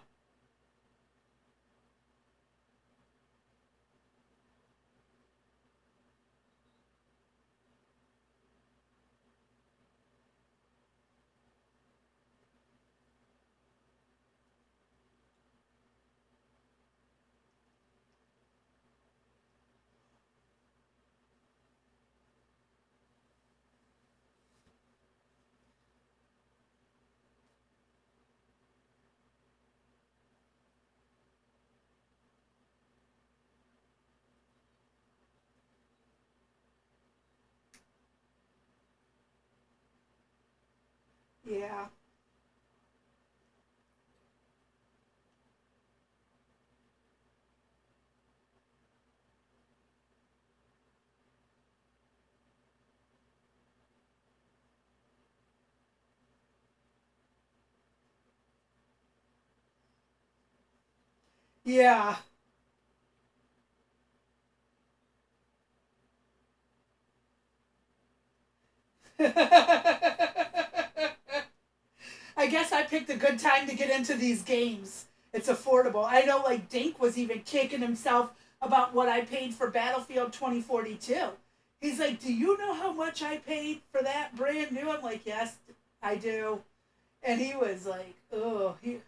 Yeah. Yeah. I guess I picked a good time to get into these games. It's affordable. I know, like, Dink was even kicking himself about what I paid for Battlefield 2042. He's like, "Do you know how much I paid for that brand new?" I'm like, "Yes, I do." And he was like, "Oh, he."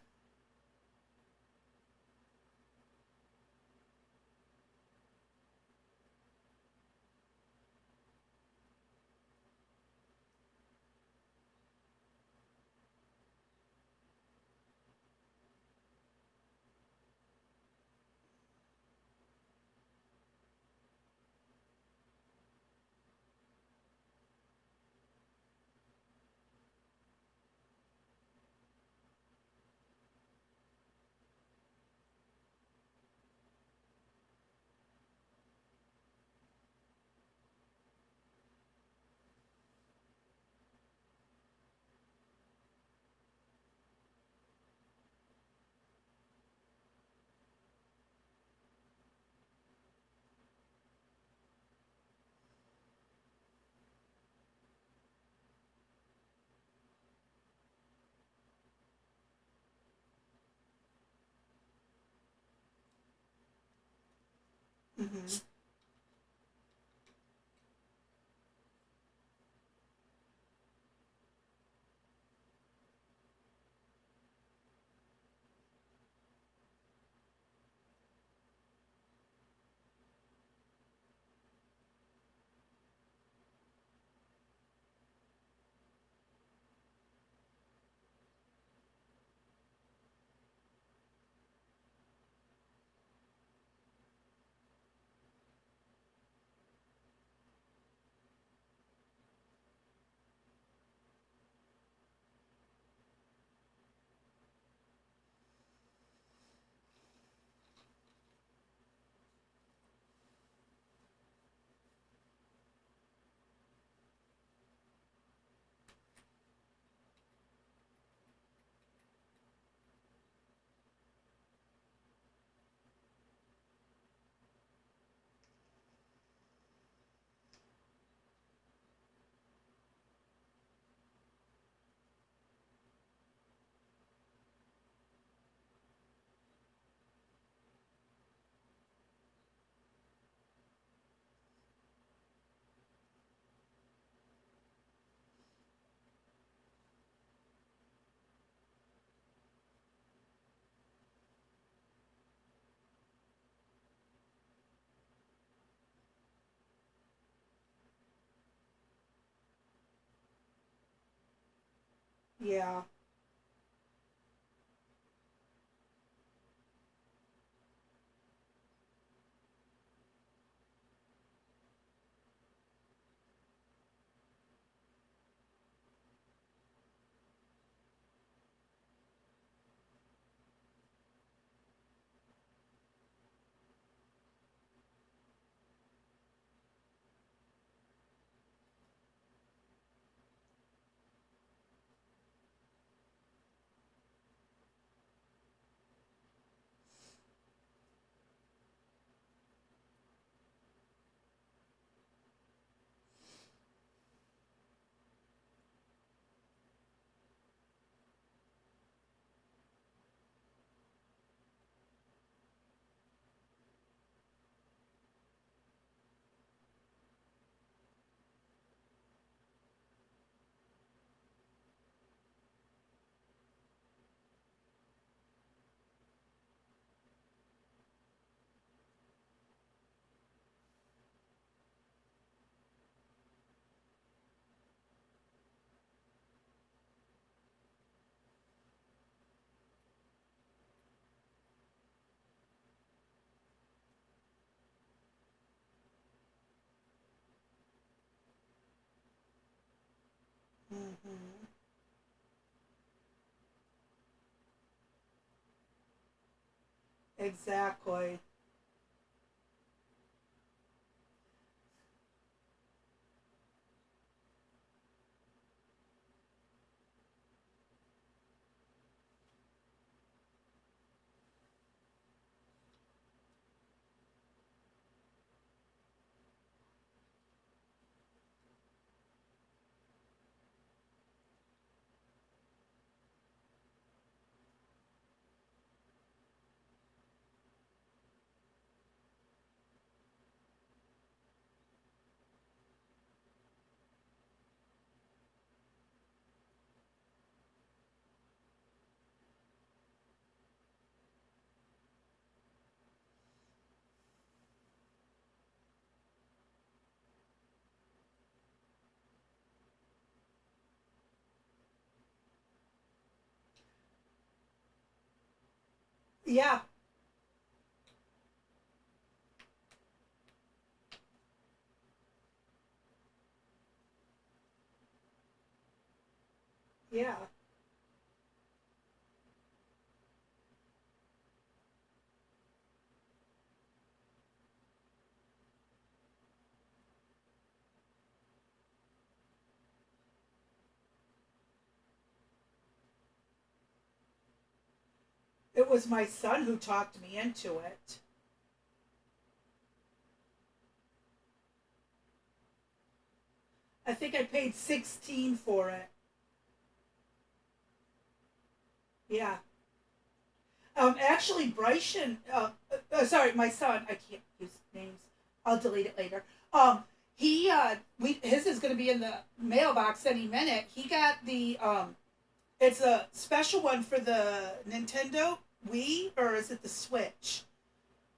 Mm-hmm. Yeah. Exactly. Yeah. Yeah. It was my son who talked me into it. I think I paid 16 for it. Yeah. Actually, Bryson, sorry, my son, I can't use names. I'll delete it later. His is going to be in the mailbox any minute. He got it's a special one for the Nintendo Wii, or is it the Switch?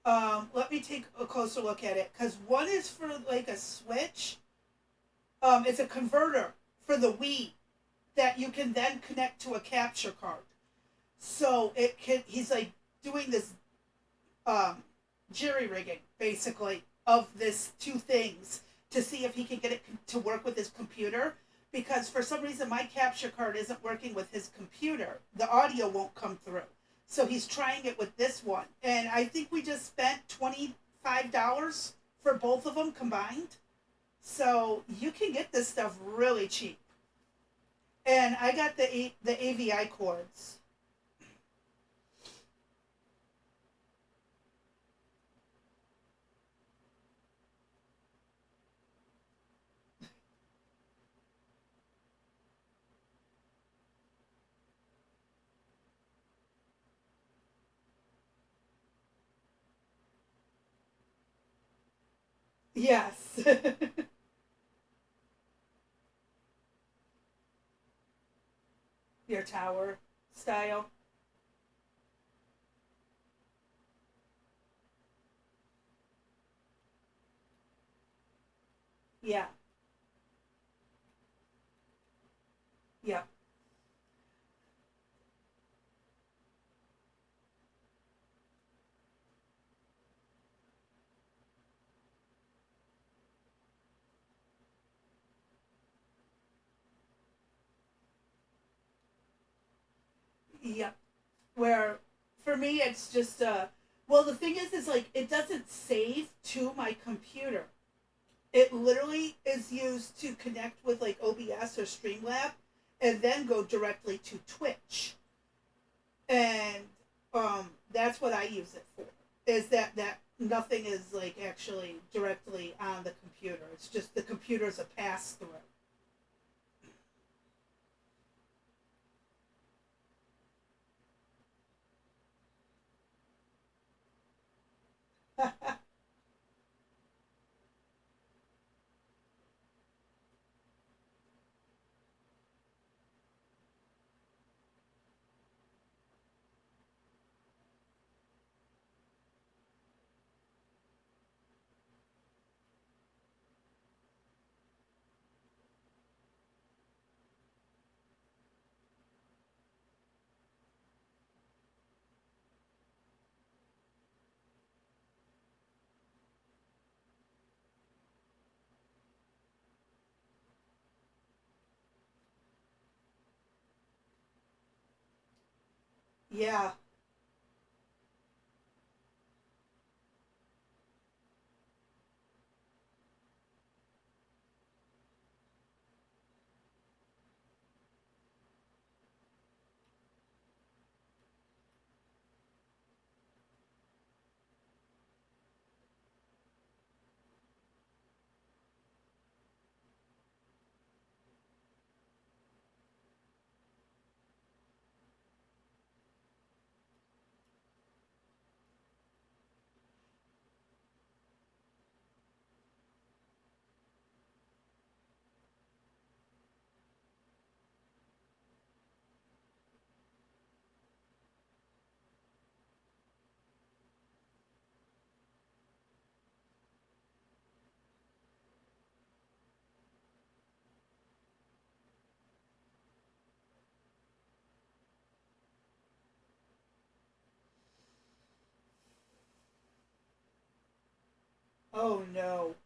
Let me take a closer look at it, because one is for like a Switch. It's a converter for the Wii that you can then connect to a capture card. So it can. He's like doing this um, jury rigging basically of this two things to see if he can get it to work with his computer, because for some reason my capture card isn't working with his computer. The audio won't come through. So he's trying it with this one. And I think we just spent $25 for both of them combined. So you can get this stuff really cheap. And I got the AVI cords. Yes. Your tower style. Yeah. Yep. Yep. Where for me it's just well, the thing is like it doesn't save to my computer. It literally is used to connect with like OBS or Streamlab and then go directly to Twitch. And that's what I use it for. Is that nothing is like actually directly on the computer. It's just the computer's a pass through. Yeah. Oh no.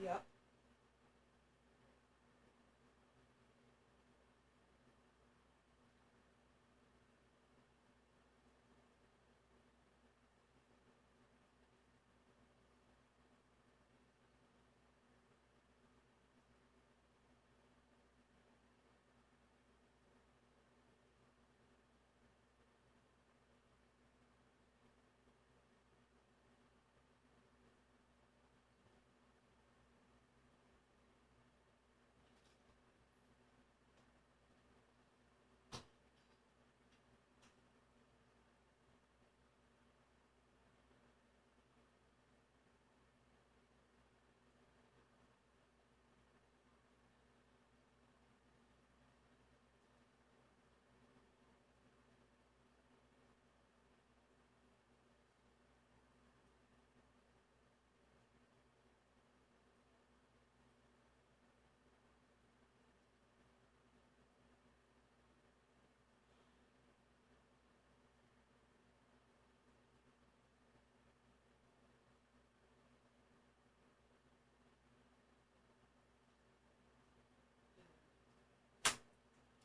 Yep.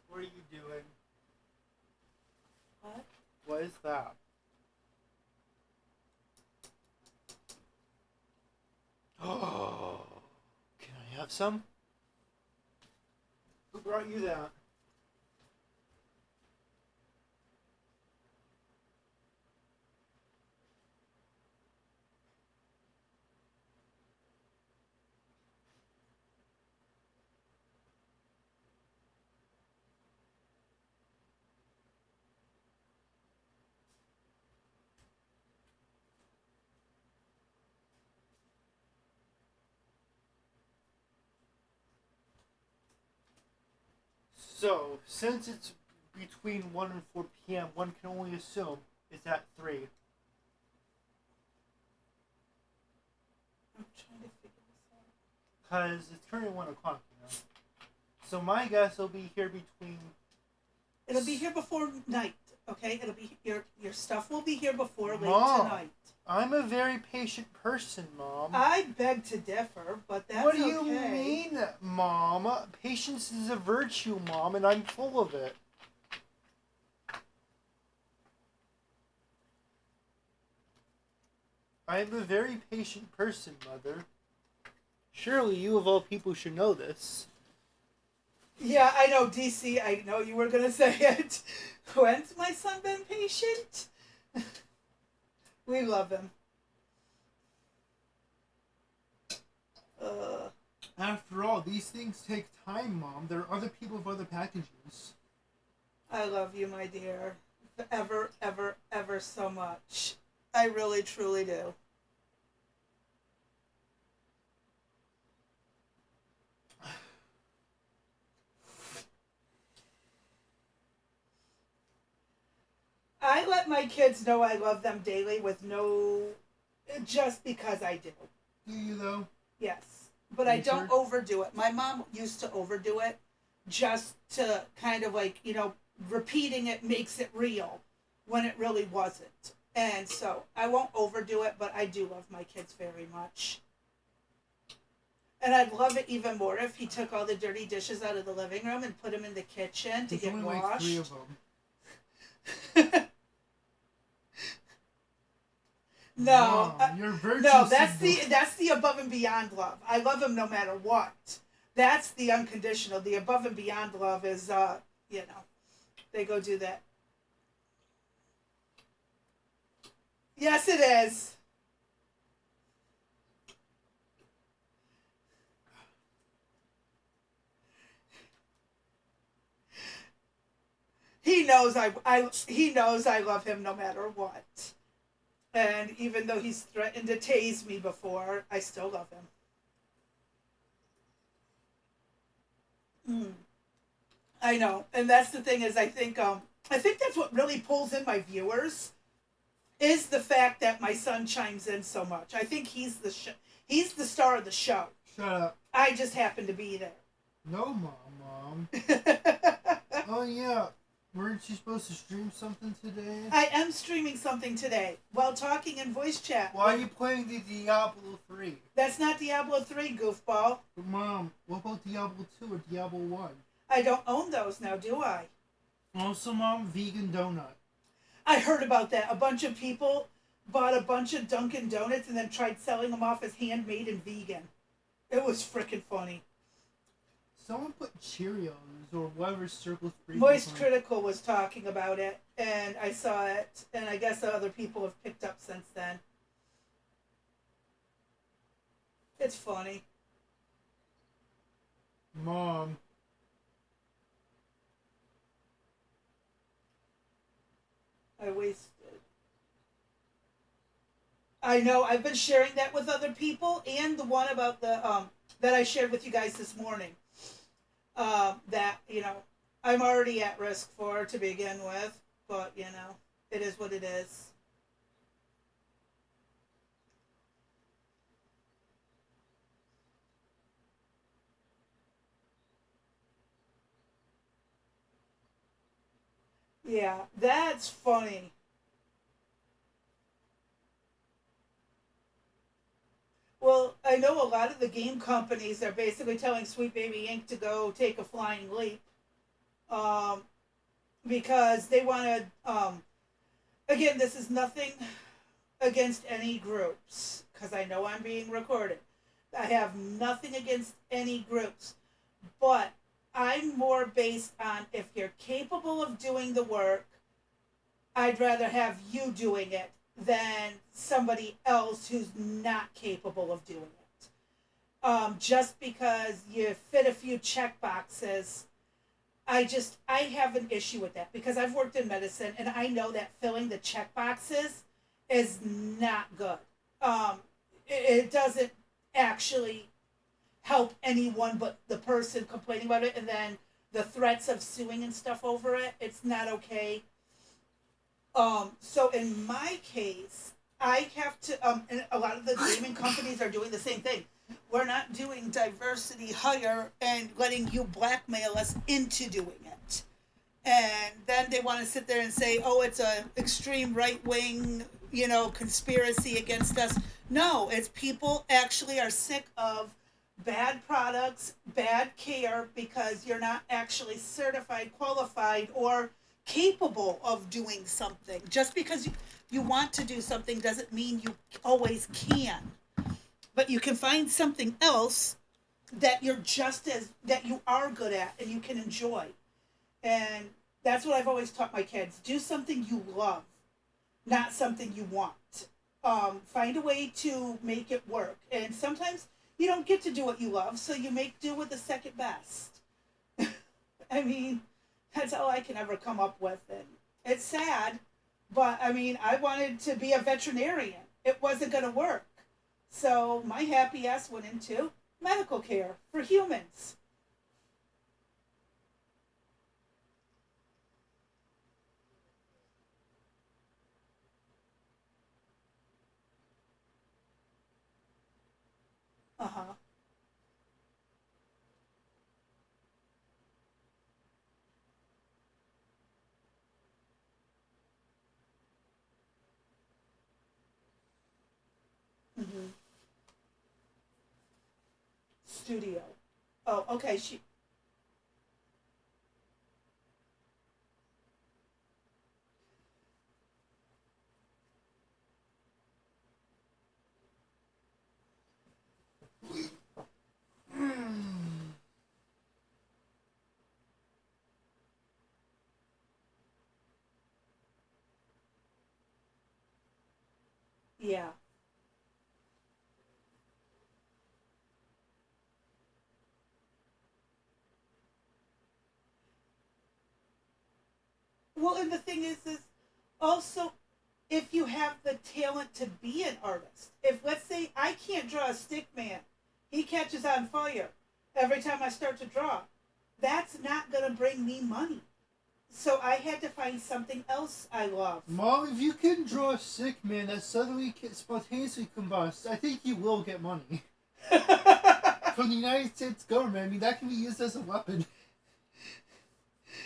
What are you doing?
What?
What is that? Oh, can I have some? Who brought you that? So, since it's between 1 and 4 p.m., one can only assume it's at 3.
I'm trying to figure this out.
Because it's currently 1 o'clock, you know. So my guess will be here between...
It'll be here before night, okay? It'll be your stuff will be here before late
Mom,
tonight.
I'm a very patient person, Mom.
I beg to differ, but that's
What do
okay.
you mean, Mom? Patience is a virtue, Mom, and I'm full of it. I am a very patient person, Mother. Surely you of all people should know this.
Yeah, I know, DC. I know you were gonna say it. When's my son been patient? We love him.
After all, these things take time, Mom. There are other people with other packages.
I love you, my dear. Ever, ever, ever so much. I really, truly do. I let my kids know I love them daily with no... just because I do.
Do you, though?
Yes. But I don't overdo it. My mom used to overdo it just to kind of like, repeating it makes it real when it really wasn't. And so I won't overdo it, but I do love my kids very much. And I'd love it even more if he took all the dirty dishes out of the living room and put them in the kitchen to
There's
get
only
washed.
like 3 of them.
No,
Mom, your virtue
no, that's the above and beyond love. I love him no matter what. That's the unconditional. The above and beyond love is, they go do that. Yes, it is. He knows he knows I love him no matter what. And even though he's threatened to tase me before, I still love him. Mm, I know, and that's the thing is I think that's what really pulls in my viewers is the fact that my son chimes in so much. I think he's the star of the show.
Shut up.
I just happen to be there.
No, Mom. Oh, yeah. Weren't you supposed to stream something today?
I am streaming something today while talking in voice chat.
Why are you playing the Diablo 3?
That's not Diablo 3, goofball.
But Mom, what about Diablo 2 or Diablo 1?
I don't own those now, do I?
Also, Mom, vegan donut.
I heard about that. A bunch of people bought a bunch of Dunkin' Donuts and then tried selling them off as handmade and vegan. It was freaking funny.
Someone put Cheerios or whatever circle three.
Moist Critical was talking about it, and I saw it, and I guess other people have picked up since then. It's funny.
Mom.
I wasted. I know. I've been sharing that with other people, and the one about the that I shared with you guys this morning. That I'm already at risk for to begin with, but it is what it is. Yeah, that's funny. Well, I know a lot of the game companies are basically telling Sweet Baby Inc. to go take a flying leap, um, because they want to. Again, this is nothing against any groups, because I know I'm being recorded. I have nothing against any groups, but I'm more based on if you're capable of doing the work, I'd rather have you doing it than somebody else who's not capable of doing it. Just because you fit a few check boxes, I have an issue with that because I've worked in medicine and I know that filling the check boxes is not good. It doesn't actually help anyone but the person complaining about it, and then the threats of suing and stuff over it. It's not okay. So in my case, I have to, and a lot of the gaming companies are doing the same thing. We're not doing diversity hire and letting you blackmail us into doing it. And then they want to sit there and say, oh, it's a extreme right wing, conspiracy against us. No, it's people actually are sick of bad products, bad care because you're not actually certified, qualified, or capable of doing something. Just because you want to do something doesn't mean you always can. But you can find something else that that you are good at and you can enjoy. And that's what I've always taught my kids. Do something you love, not something you want. Find a way to make it work. And sometimes you don't get to do what you love, so you make do with the second best. I mean, that's all I can ever come up with. And it's sad, but I mean, I wanted to be a veterinarian. It wasn't going to work. So my happy ass went into medical care for humans. Uh huh. Mm-hmm. Studio. Oh, okay. Yeah. Well, and the thing is also if you have the talent to be an artist. If let's say I can't draw a stick man, he catches on fire every time I start to draw. that's not going to bring me money. So I had to find something else I love.
Mom, if you can draw a sick man that suddenly spontaneously combusts, I think you will get money. From the United States government. I mean, that can be used as a weapon.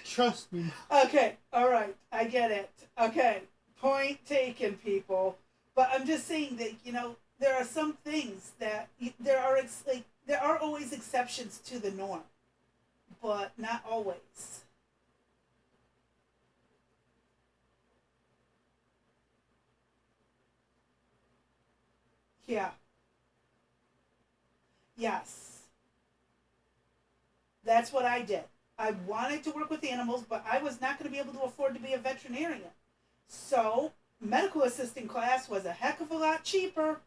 Trust me.
Okay, alright, I get it. Okay, point taken, people. But I'm just saying that, there are some things that, there are always exceptions to the norm. But not always. Yeah. Yes. That's what I did. I wanted to work with animals, but I was not going to be able to afford to be a veterinarian. So, medical assistant class was a heck of a lot cheaper.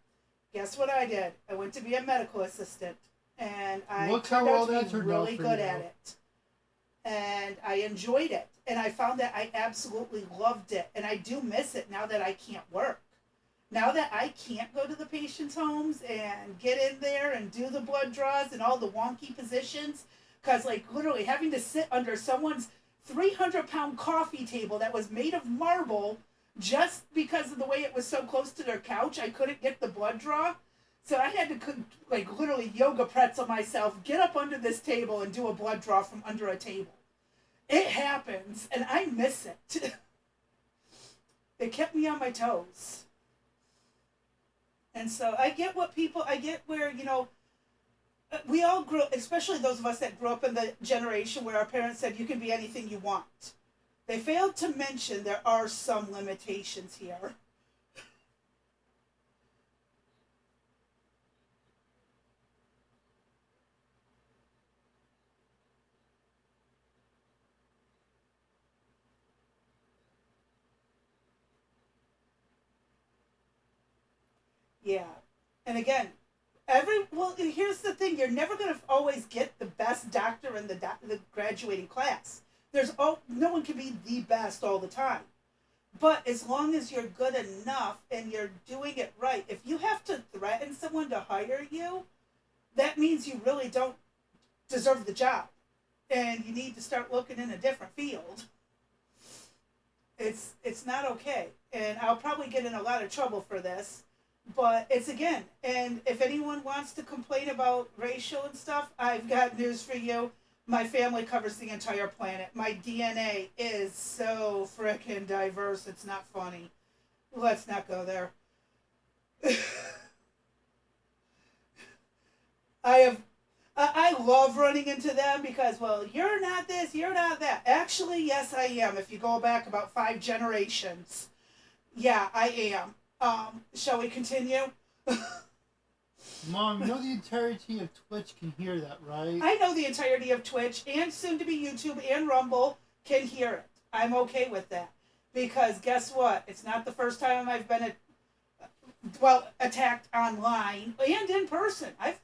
Guess what I did? I went to be a medical assistant, and I turned out to be really good at it. And I enjoyed it, and I found that I absolutely loved it, and I do miss it now that I can't work. Now that I can't go to the patient's homes and get in there and do the blood draws and all the wonky positions, because like literally having to sit under someone's 300-pound coffee table that was made of marble just because of the way it was so close to their couch, I couldn't get the blood draw. So I had to like literally yoga pretzel myself, get up under this table and do a blood draw from under a table. It happens, and I miss it. It kept me on my toes. And so I get where, we all grew, especially those of us that grew up in the generation where our parents said you can be anything you want. They failed to mention there are some limitations here. Yeah. And again, here's the thing: you're never going to always get the best doctor in the graduating class. No one can be the best all the time. But as long as you're good enough and you're doing it right, if you have to threaten someone to hire you, that means you really don't deserve the job, and you need to start looking in a different field. It's not okay, and I'll probably get in a lot of trouble for this. But it's again, and if anyone wants to complain about racial and stuff, I've got news for you. My family covers the entire planet. My DNA is so frickin' diverse, it's not funny. Let's not go there. I love running into them because, well, you're not this, you're not that. Actually, yes, I am. If you go back about 5 generations, yeah, I am. Shall we continue?
Mom, you know the entirety of Twitch can hear that, right?
I know the entirety of Twitch and soon to be YouTube and Rumble can hear it. I'm okay with that. Because guess what? It's not the first time I've been attacked online and in person. I've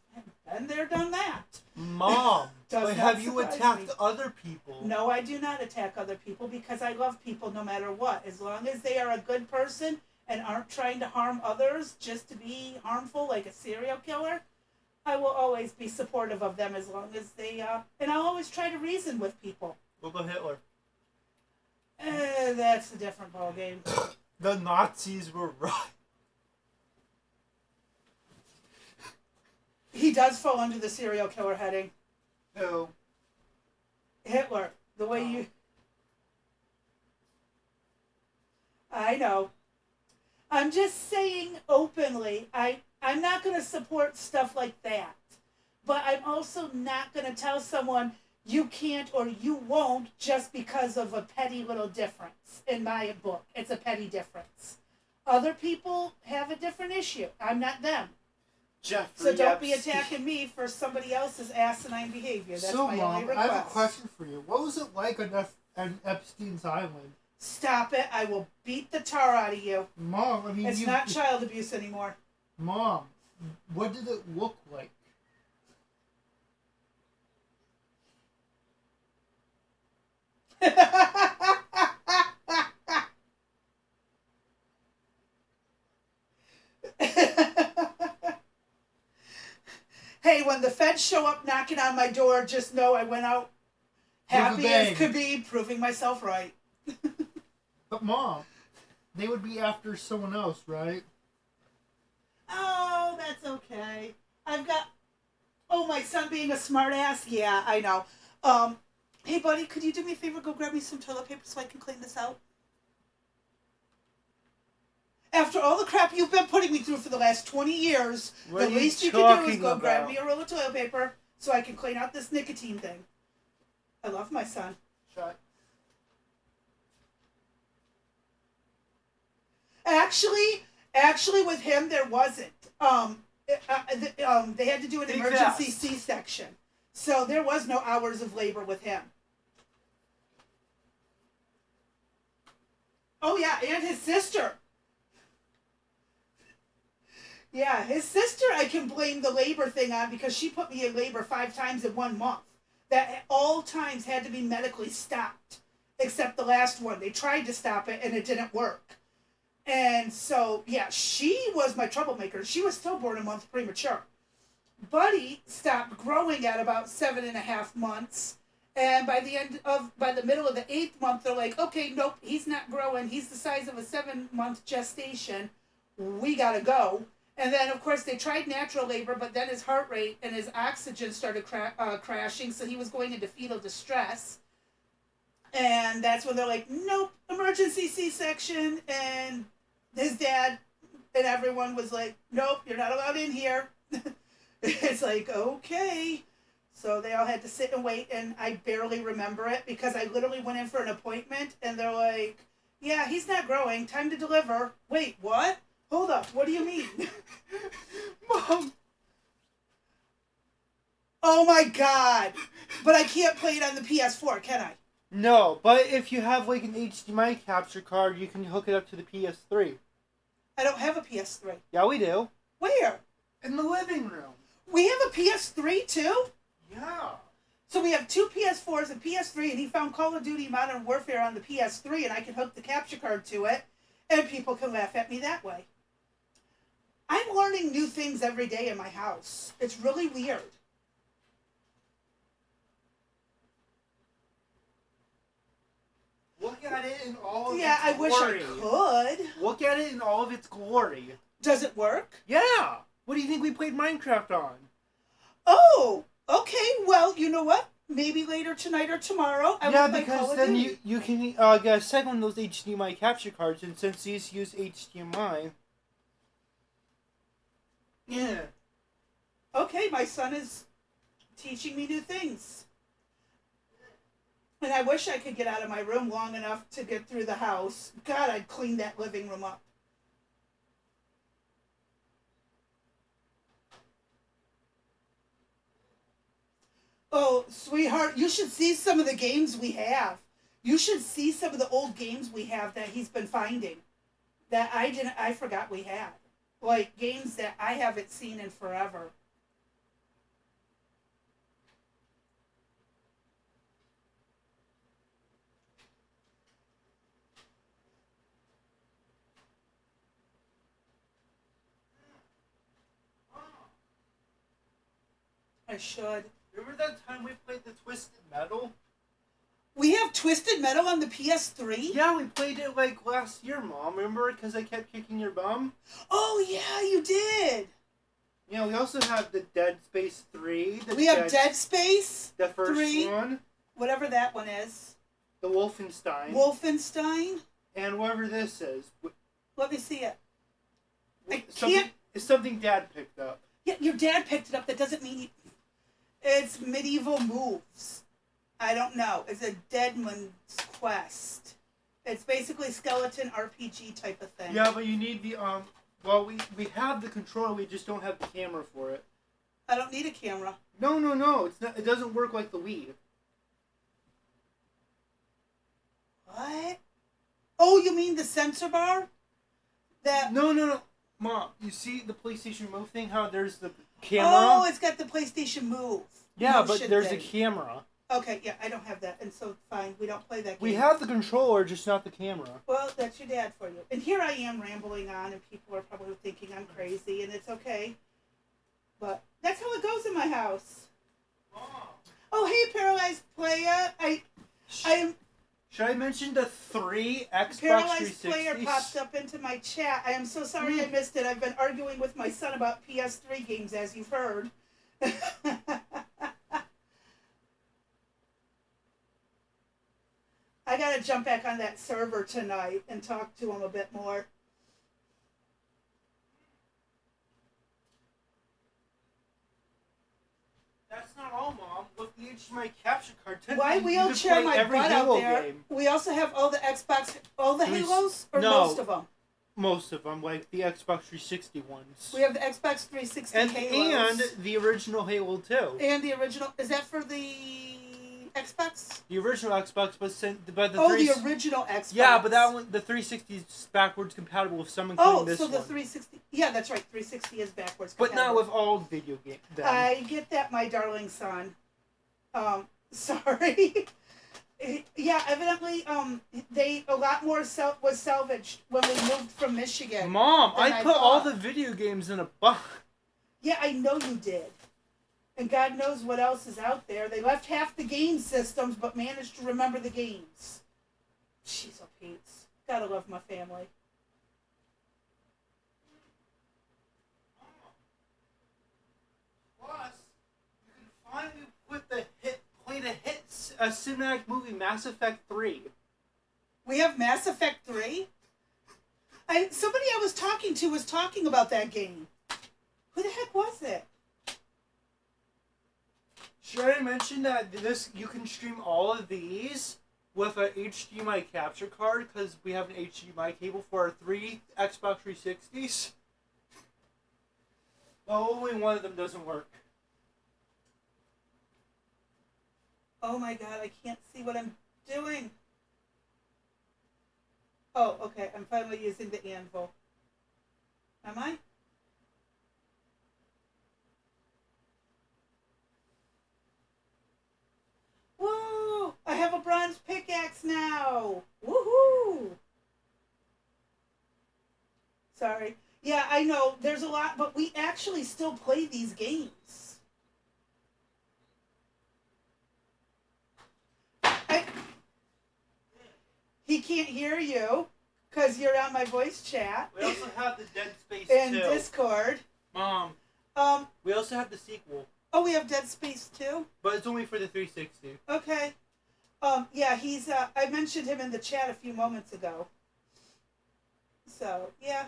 been there, done that.
Mom, but have you attacked other people?
No, I do not attack other people because I love people no matter what. As long as they are a good person and aren't trying to harm others just to be harmful like a serial killer, I will always be supportive of them as long as they, and I'll always try to reason with people.
What about Hitler?
That's a different ballgame.
The Nazis were right.
He does fall under the serial killer heading.
Who?
Hitler. The way you... I know. I'm just saying openly, I'm not going to support stuff like that. But I'm also not going to tell someone you can't or you won't just because of a petty little difference. In my book, it's a petty difference. Other people have a different issue. I'm not them.
Jeffrey
So don't be
Epstein.
attacking me for somebody else's asinine behavior. That's
so,
my
Mom,
only request.
I have a question for you. What was it like on Epstein's Island?
Stop it. I will beat the tar out of you.
Mom, I mean...
It's not child abuse anymore.
Mom, what did it look like?
Hey, when the feds show up knocking on my door, just know I went out Happy as
bang.
could be, proving myself right.
But Mom, they would be after someone else, right?
Oh, that's okay. I've got. Oh, my son being a smartass. Yeah, I know. Hey, buddy, could you do me a favor? Go grab me some toilet paper so I can clean this out. After all the crap you've been putting me through for the last 20 years,
What
the
are you
least you can do is
talking
go grab
about?
me a roll of toilet paper so I can clean out this nicotine thing. I love my son.
Shut.
Actually, with him there wasn't. They had to do an
Think
emergency
fast.
C-section, so there was no hours of labor with him. Oh yeah, and his sister. Yeah, his sister I can blame the labor thing on because she put me in labor 5 times in 1 month. That at all times had to be medically stopped, except the last one. They tried to stop it and it didn't work. And so, yeah, she was my troublemaker. She was still born a month premature. Buddy stopped growing at about 7.5 months. And by the middle of the 8th month, they're like, okay, nope, he's not growing. He's the size of a 7-month gestation. We gotta go. And then, of course, they tried natural labor, but then his heart rate and his oxygen started crashing, so he was going into fetal distress. And that's when they're like, nope, emergency C-section. And his dad and everyone was like, nope, you're not allowed in here. It's like, okay. So they all had to sit and wait, and I barely remember it because I literally went in for an appointment, and they're like, yeah, he's not growing. Time to deliver. Wait, what? Hold up. What do you mean?
Mom.
Oh, my God. But I can't play it on the PS4, can I?
No, but if you have like an HDMI capture card, you can hook it up to the PS3.
I don't have a PS3.
Yeah, we do.
Where?
In the living room.
We have a PS3, too?
Yeah.
So we have 2 PS4s and PS3, and he found Call of Duty Modern Warfare on the PS3, and I can hook the capture card to it, and people can laugh at me that way. I'm learning new things every day in my house. It's really weird.
Look at it in all of
Yeah,
its
I
glory.
wish I could.
Look at it in all of its glory.
Does it work?
Yeah. What do you think we played Minecraft on?
Oh, okay. Well, you know what? Maybe later tonight or tomorrow I will play Call
because
of
then
Duty.
you can get a second one of those HDMI capture cards, and since these use HDMI. Yeah.
Okay, my son is teaching me new things. And I wish I could get out of my room long enough to get through the house. God, I'd clean that living room up. Oh, sweetheart, you should see some of the games we have. You should see some of the old games we have that he's been finding that I forgot we had. Like games that I haven't seen in forever. I should.
Remember that time we played the Twisted Metal?
We have Twisted Metal on the PS3?
Yeah, we played it like last year, Mom. Remember? Because I kept kicking your bum?
Oh, yeah, you did.
Yeah, we also have the Dead Space 3.
We have Dead Space,
the first
3.
one.
Whatever that one is.
The Wolfenstein.
Wolfenstein?
And whatever this is.
Let me see it. I
Something,
can't.
it's something Dad picked up.
Yeah, your dad picked it up. That doesn't mean it's Medieval Moves. I don't know. It's a Deadman's Quest. It's basically skeleton RPG type of thing.
Yeah, but you need the, well, we have the controller, we just don't have the camera for it.
I don't need a camera.
No, it's not, it doesn't work like the Wii.
What? Oh, you mean the sensor bar? That.
No. Mom, you see the PlayStation Move thing? How there's the camera?
Oh, it's got the PlayStation Move.
Yeah, but
motion
there's
thing.
a camera.
Okay, yeah, I don't have that, and so fine, we don't play that game.
We have the controller, just not the camera.
Well, that's your dad for you. And here I am rambling on, and people are probably thinking I'm crazy, and it's okay. But that's how it goes in my house. Oh, hey, Paralyzed Playa. I'm
Should I mention the 3 Xbox
Paralyzed
360s?
Player popped up into my chat. I am so sorry I missed it. I've been arguing with my son about PS3 games, as you've heard. I gotta jump back on that server tonight and talk to him a bit more.
That's not all, Mom. With the HDMI capture card,
Why
you could
wheelchair
play
my
every
butt out
Halo
there?
game.
We also have all the Xbox, all the Halos, or
No.
most of them.
Most of them, like the Xbox 360 ones.
We have the Xbox 360
and
Halos.
and the original Halo 2.
And the original. Is that for the Xbox?
The original Xbox, but the
the original Xbox.
Yeah, but that one, the 360 is backwards compatible with some, including this
so the
one.
360. Yeah, that's right. 360 is backwards
But
compatible.
not with all video games.
I get that, my darling son. Sorry. Yeah, evidently, a lot more was salvaged when we moved from Michigan.
Mom, I put all
thought.
the video games in a box.
Yeah, I know you did. And God knows what else is out there. They left half the game systems, but managed to remember the games. Jeez, oh Pete's. Gotta love my family.
Plus, you can finally play a cinematic movie, Mass Effect 3.
We have Mass Effect 3? Somebody I was talking to was talking about that game. Who the heck was it?
Should I mention that you can stream all of these with an HDMI capture card, because we have an HDMI cable for our 3 Xbox 360s? Well, only one of them doesn't work.
Oh my god, I can't see what I'm doing. Oh, okay, I'm finally using the anvil. Am I? Woo! I have a bronze pickaxe now! Woohoo! Sorry. Yeah, I know, there's a lot, but we actually still play these games. He can't hear you because you're on my voice chat.
We also have the Dead Space
and
2.
Discord.
Mom. We also have the sequel.
Oh, we have Dead Space 2?
But it's only for the 360.
Okay. Yeah, he's, I mentioned him in the chat a few moments ago. So, yeah.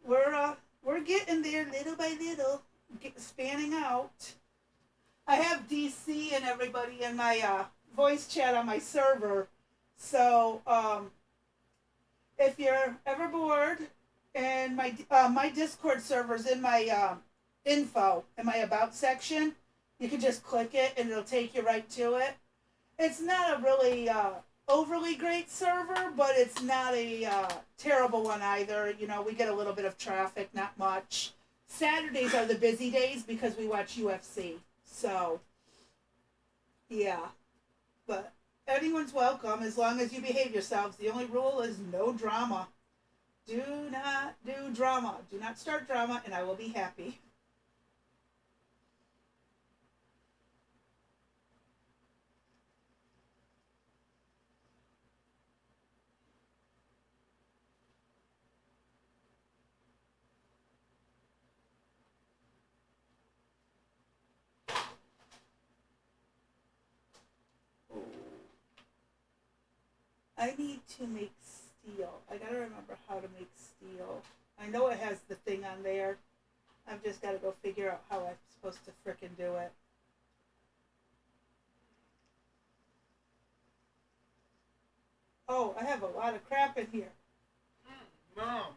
We're getting there little by little. Spanning out. I have DC and everybody in my, voice chat on my server. So, if you're ever bored, and my Discord server's in my info, in my about section, you can just click it and it'll take you right to it. It's not a really overly great server, but it's not a terrible one either. You know, we get a little bit of traffic, not much. Saturdays are the busy days because we watch UFC. So, yeah. But anyone's welcome as long as you behave yourselves. The only rule is no drama. Do not do drama. Do not start drama, and I will be happy. I need to make steel. I gotta remember how to make steel. I know it has the thing on there. I've just gotta go figure out how I'm supposed to frickin' do it. Oh, I have a lot of crap in here.
Mom.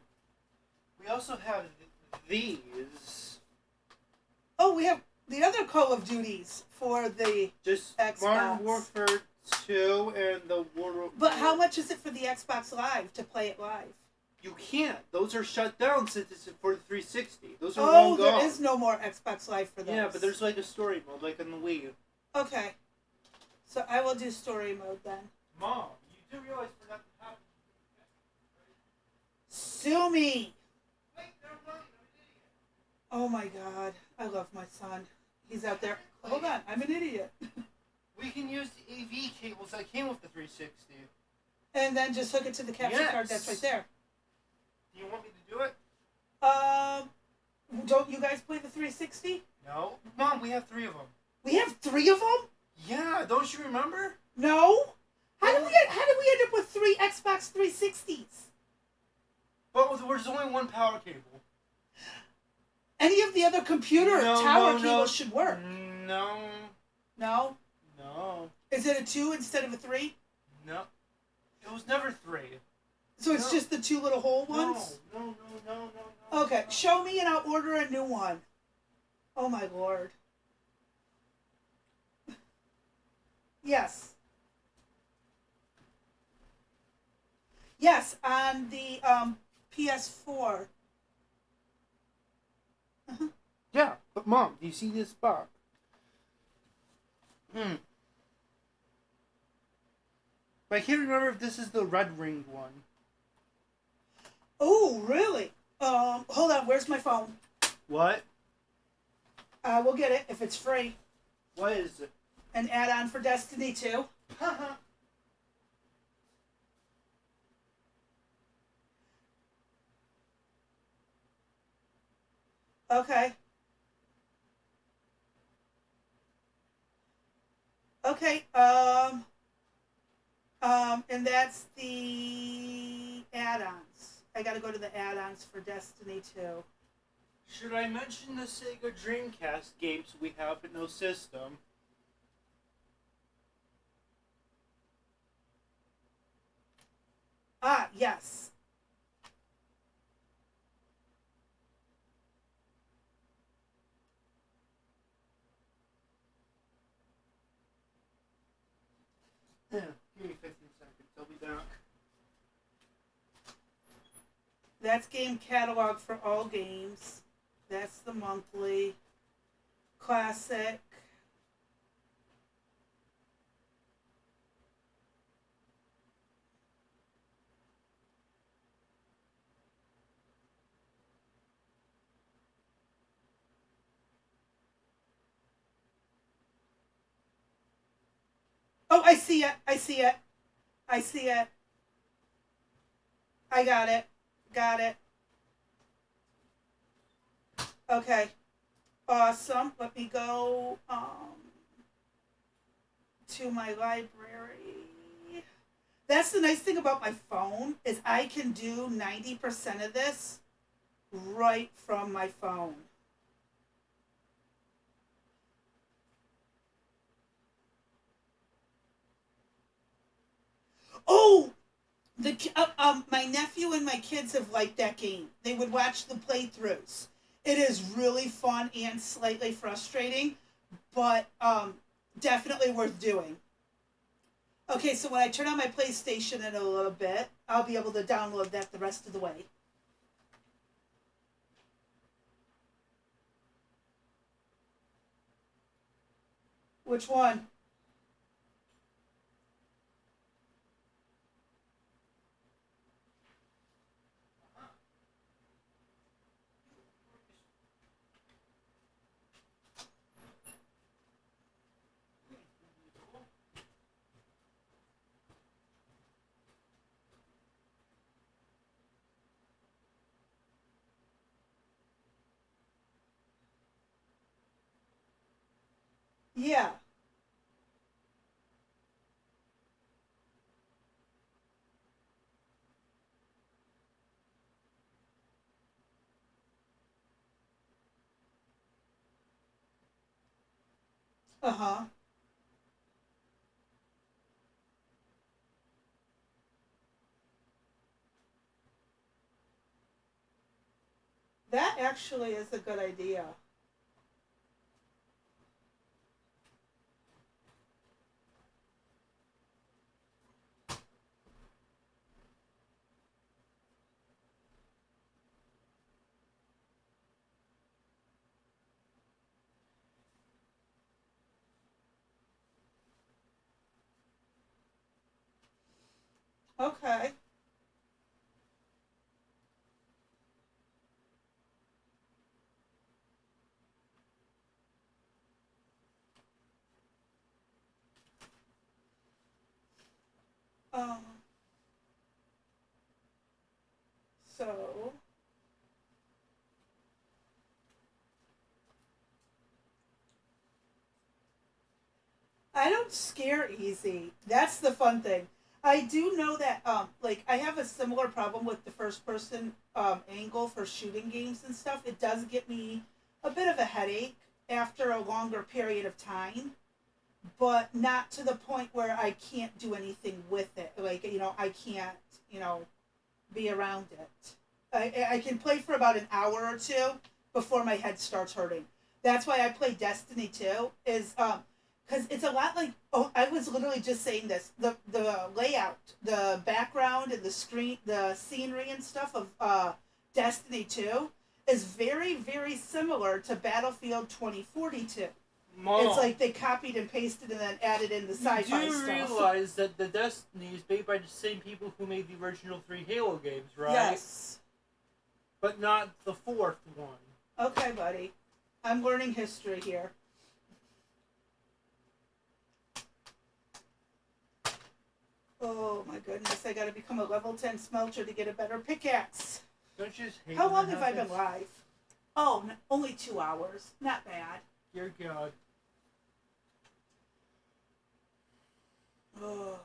We also have these.
Oh, we have the other Call of Duties for the
Just
Xbox.
Modern Warfare 2 and the War.
But how much is it for the Xbox Live to play it live?
You can't. Those are shut down since it's for the 360. Those are long gone.
There is no more Xbox Live for those.
Yeah, but there's like a story mode, like in the Wii.
Okay. So I will do story mode then.
Mom, you do realize for that to happen.
Sue me!
Wait, never mind, I'm an idiot.
Oh my god. I love my son. He's out there. Hold on, I'm an idiot.
We can use
AV cables that came with the 360.
And then just hook it to the capture card that's right there.
Do you want me to do it?
Don't you guys play the 360?
No. Mom, we have 3 of them.
We have 3 of them?
Yeah, don't you remember?
No. How did we end up with 3 Xbox 360s?
But there's only one power cable.
Any of the other computer tower cables should work.
No.
No?
No.
Is it a 2 instead of a 3?
No. It was never 3.
So it's just the 2 little hole ones?
No.
Okay, show me and I'll order a new one. Oh my lord. Yes. Yes, on the PS4.
Yeah, but Mom, do you see this box? But I can't remember if this is the red ringed one.
Oh, really? Hold on, where's my phone?
What?
We'll get it if it's free.
What is it?
An add-on for Destiny 2. Okay. Okay, and that's the add-ons. I gotta go to the add-ons for Destiny 2.
Should I mention the Sega Dreamcast games we have in no system?
Ah, yes.
Yeah, give me 15 seconds. I'll be back.
That's game catalog for all games. That's the monthly. Classic. Oh, I see it. I see it. I see it. I got it. Got it. Okay. Awesome. Let me go to my library. That's the nice thing about my phone is I can do 90% of this right from my phone. Oh, my nephew and my kids have liked that game. They would watch the playthroughs. It is really fun and slightly frustrating, but definitely worth doing. Okay, so when I turn on my PlayStation in a little bit, I'll be able to download that the rest of the way. Which one? Yeah. Uh-huh. That actually is a good idea. Okay. Um, so I don't scare easy. That's the fun thing. I do know that like I have a similar problem with the first person angle for shooting games and stuff. It does get me a bit of a headache after a longer period of time, but not to the point where I can't do anything with it. Like, I can't, you know, be around it. I can play for about an hour or two before my head starts hurting. That's why I play Destiny 2 is because it's a lot like, oh, I was literally just saying this, the layout, the background and the screen, the scenery and stuff of Destiny 2 is very very similar to Battlefield 2042.
Mom,
It's like they copied and pasted and then added in the sci-fi
you do
stuff.
realize that the Destiny is made by the same people who made the original 3 Halo games, right?
Yes.
But not the 4th one.
Okay, buddy. I'm learning history here. Oh my goodness, I gotta become a level 10 smelter to get a better pickaxe.
Don't you just hate
How
when
long
that
have I been
happens?
live? Oh, only 2 hours. Not bad.
Dear God.
Oh.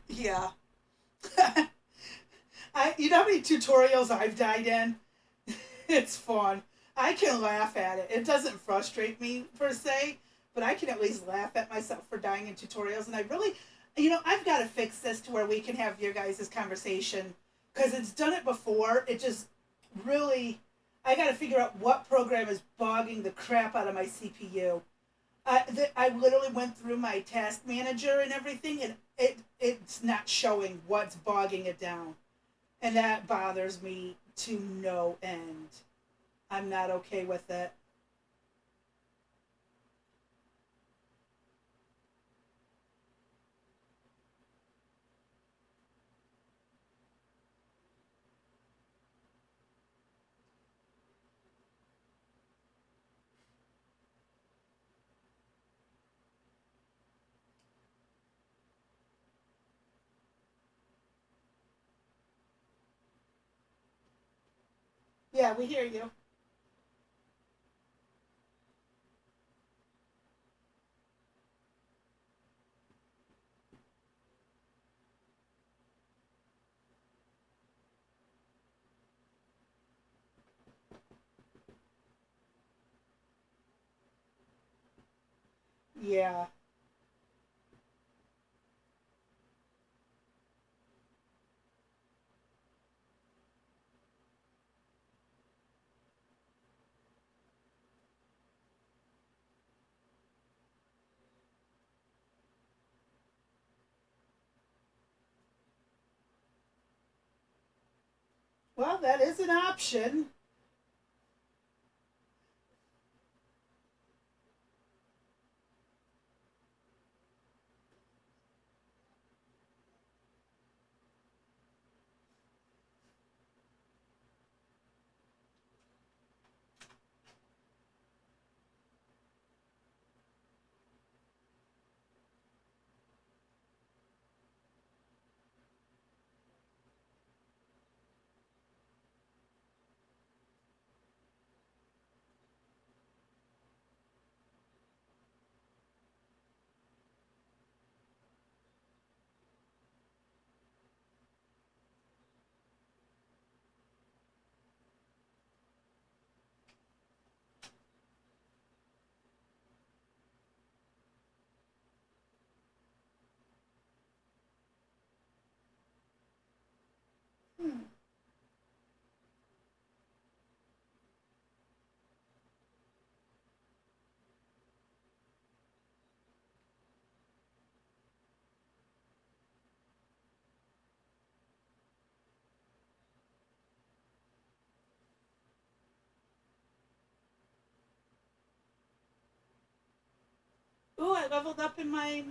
Yeah. You know how many tutorials I've died in? It's fun. I can laugh at it. It doesn't frustrate me per se, but I can at least laugh at myself for dying in tutorials. And I really, I've got to fix this to where we can have your guys' conversation because it's done it before. It just really, I got to figure out what program is bogging the crap out of my CPU. I literally went through my task manager and everything, and it's not showing what's bogging it down, and that bothers me to no end. I'm not okay with it. Yeah, we hear you. Yeah. Well, that is an option. I leveled up in my.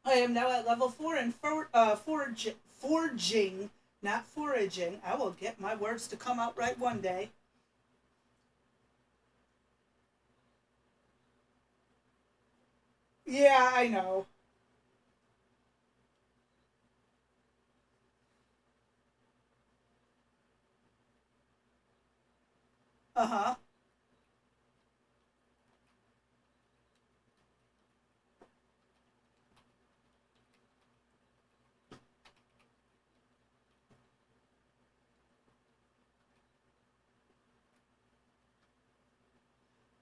I am now at level 4 in forging, not foraging. I will get my words to come out right one day. Yeah, I know. Uh huh.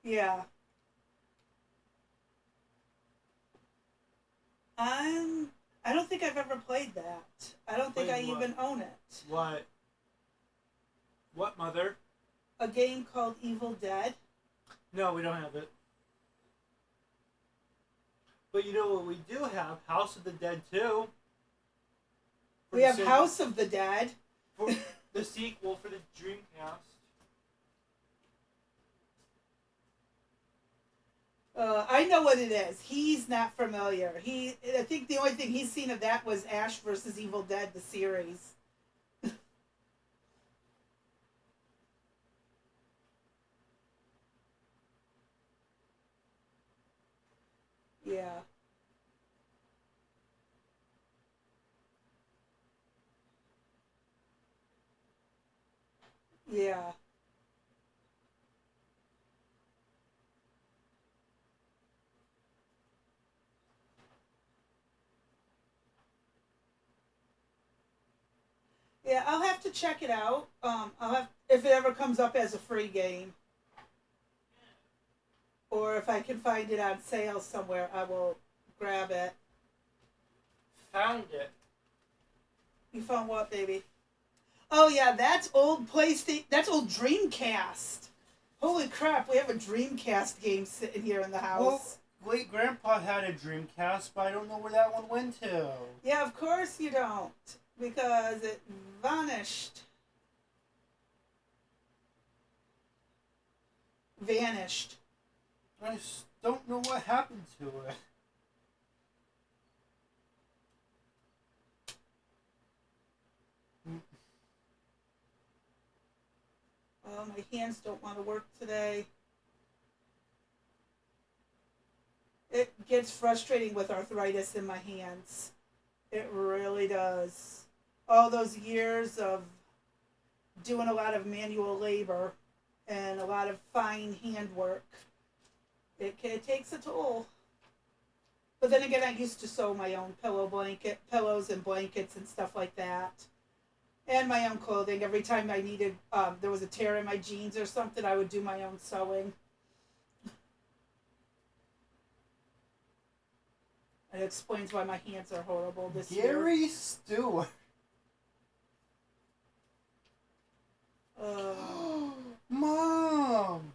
Yeah. I'm. I don't think I've ever played that. I don't think I
Played what?
even own it.
What? What, Mother?
A game called Evil Dead.
No, we don't have it. But you know what we do have? House of the Dead 2.
We have House of the Dead.
For the sequel for the Dreamcast.
I know what it is. He's not familiar. I think the only thing he's seen of that was Ash versus Evil Dead, the series. Yeah. Yeah. Yeah, I'll have to check it out. I'll have if it ever comes up as a free game, or if I can find it on sale somewhere, I will grab it.
Found it.
You found what, baby? Oh yeah, that's old PlayStation. That's old Dreamcast. Holy crap, we have a Dreamcast game sitting here in the
Well,
house.
great grandpa had a Dreamcast, but I don't know where that one went to.
Yeah, of course you don't, because it vanished. Vanished.
I just don't know what happened to it.
Oh, my hands don't want to work today. It gets frustrating with arthritis in my hands. It really does. All those years of doing a lot of manual labor and a lot of fine handwork, it takes a toll. But then again, I used to sew my own pillows and blankets and stuff like that, and my own clothing. Every time I needed, there was a tear in my jeans or something, I would do my own sewing. It explains why my hands are horrible this year.
Gary Stewart. Mom!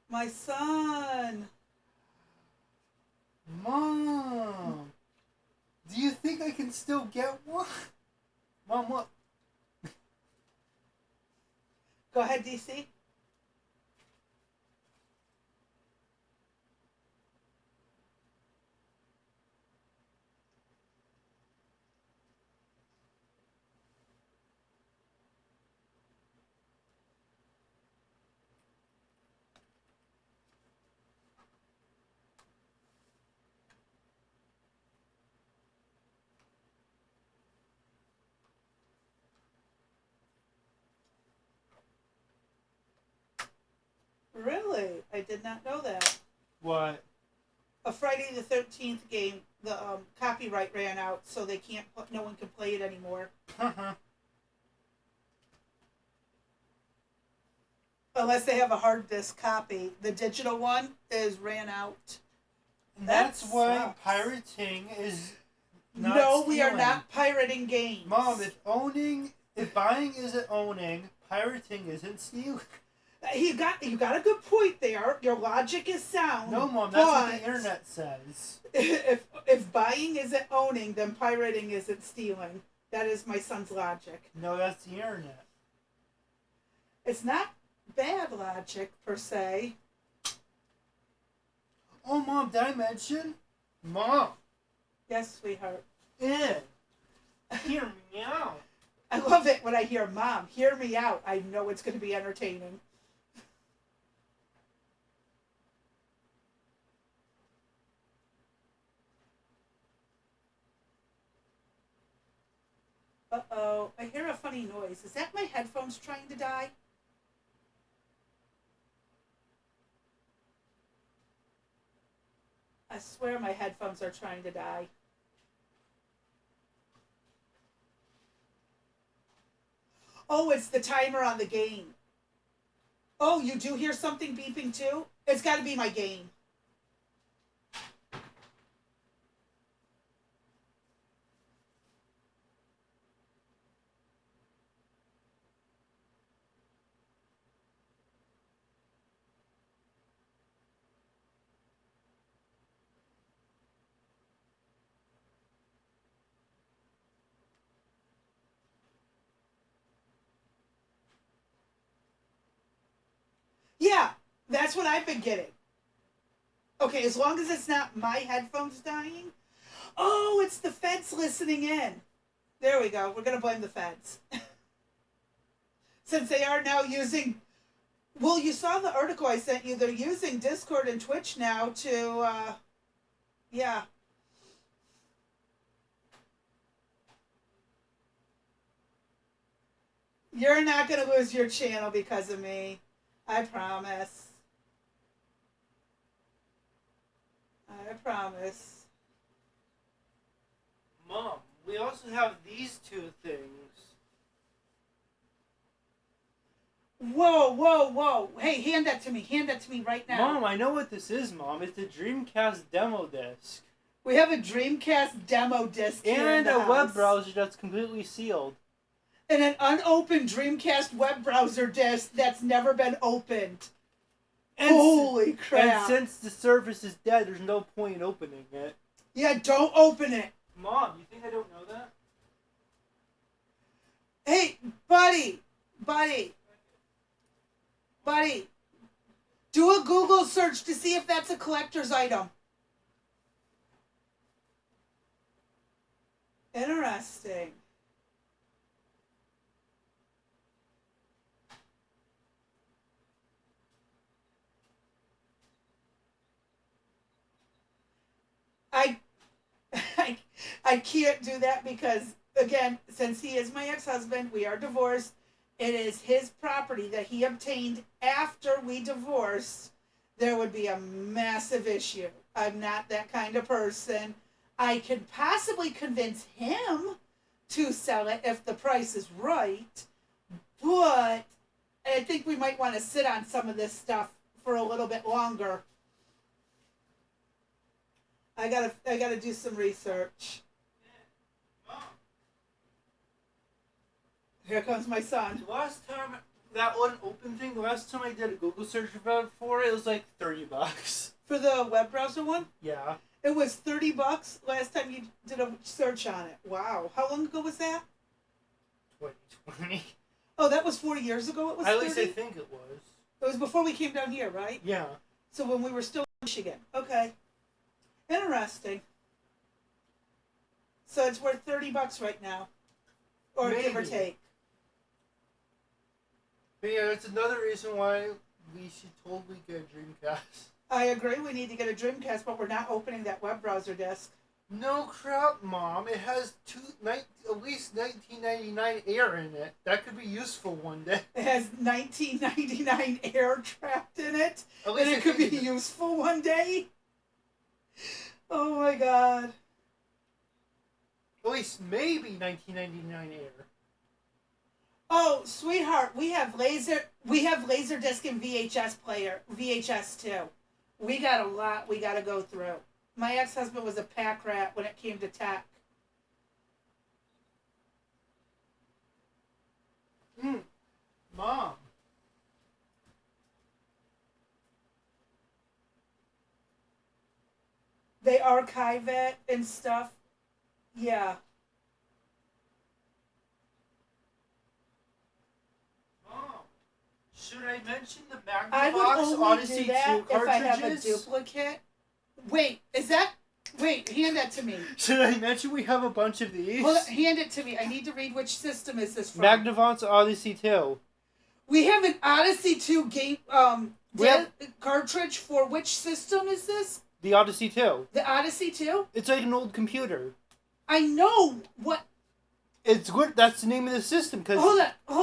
My son.
Mom! Do you think I can still get one? Mom, what?
Go ahead, DC. Really? I did not know that.
What?
A Friday the 13th game, the copyright ran out, so they can't. No one can play it anymore unless they have a hard disk copy. The digital one is ran out.
And
That
that's why
sucks.
pirating is not
No, we are
stealing.
not pirating games.
Mom, if buying isn't owning, pirating isn't stealing.
You got a good point there. Your logic is sound.
No, Mom, that's what
but
the internet says.
If buying isn't owning, then pirating isn't stealing. That is my son's logic.
No, that's the internet.
It's not bad logic per se.
Oh, Mom, did I mention
Mom.
Yes, sweetheart.
Hear me out.
I love it when I hear Mom, hear me out. I know it's going to be entertaining. Uh-oh, I hear a funny noise. Is that my headphones trying to die? I swear my headphones are trying to die. Oh, it's the timer on the game. Oh, you do hear something beeping too? It's got to be my game. Yeah, that's what I've been getting. Okay, as long as it's not my headphones dying. Oh, it's the feds listening in. There we go. We're going to blame the feds. Since they are now using. Well, you saw the article I sent you. They're using Discord and Twitch now to. Yeah. You're not going to lose your channel because of me. I promise. I promise.
Mom, we also have these two things.
Whoa, whoa, whoa. Hey, hand that to me. Hand that to me right now.
Mom, I know what this is, Mom. It's a Dreamcast demo disc.
We have a Dreamcast demo disc here in
And
the
a web
house.
browser that's completely sealed.
And an unopened Dreamcast web browser disc that's never been opened.
And
Holy crap.
And since the Surface is dead, there's no point in opening it.
Yeah, don't open it.
Mom, you think I don't know that?
Hey, buddy. Do a Google search to see if that's a collector's item. Interesting. I can't do that because, again, since he is my ex-husband, we are divorced. It is his property that he obtained after we divorced. There would be a massive issue. I'm not that kind of person. I could possibly convince him to sell it if the price is right, but I think we might want to sit on some of this stuff for a little bit longer. I gotta do some research. Here comes my son.
The last time that one open thing, the last time I did a Google search about for it was like $30.
For the web browser one?
Yeah.
It was $30 last time you did a search on it. Wow. How long ago was that?
2020.
Oh, that was 4 years ago it was
At
30?
least I think it was.
It was before we came down here, right?
Yeah.
So when we were still in Michigan. Okay. Interesting. So it's worth $30 right now. Or give or
Maybe.
take.
But yeah, that's another reason why we should totally get a Dreamcast.
I agree we need to get a Dreamcast, but we're not opening that web browser disk.
No crap, Mom. It has at least 1999 air in it. That could be useful one day.
It has 1999 air trapped in it.
At least
And it could be useful one day. Oh my god.
At least maybe 1999 air.
Oh, sweetheart, we have laser disc and VHS too. We got a lot we got to go through. My ex-husband was a pack rat when it came to tech.
Mom.
They archive it and stuff. Yeah.
Mom. Should I mention the
I would
Magnavox
only
Odyssey
do that
2
if I have a
cartridges?
duplicate. Wait, is that Wait, hand that to me.
Should I mention we have a bunch of these?
Hold on, hand it to me. I need to read which system is this from.
Magnavant's Odyssey 2.
We have an Odyssey 2 game cartridge for which system is this?
The Odyssey 2.
The Odyssey 2?
It's like an old computer.
I know what.
It's good. That's the name of the system. Cause
Hold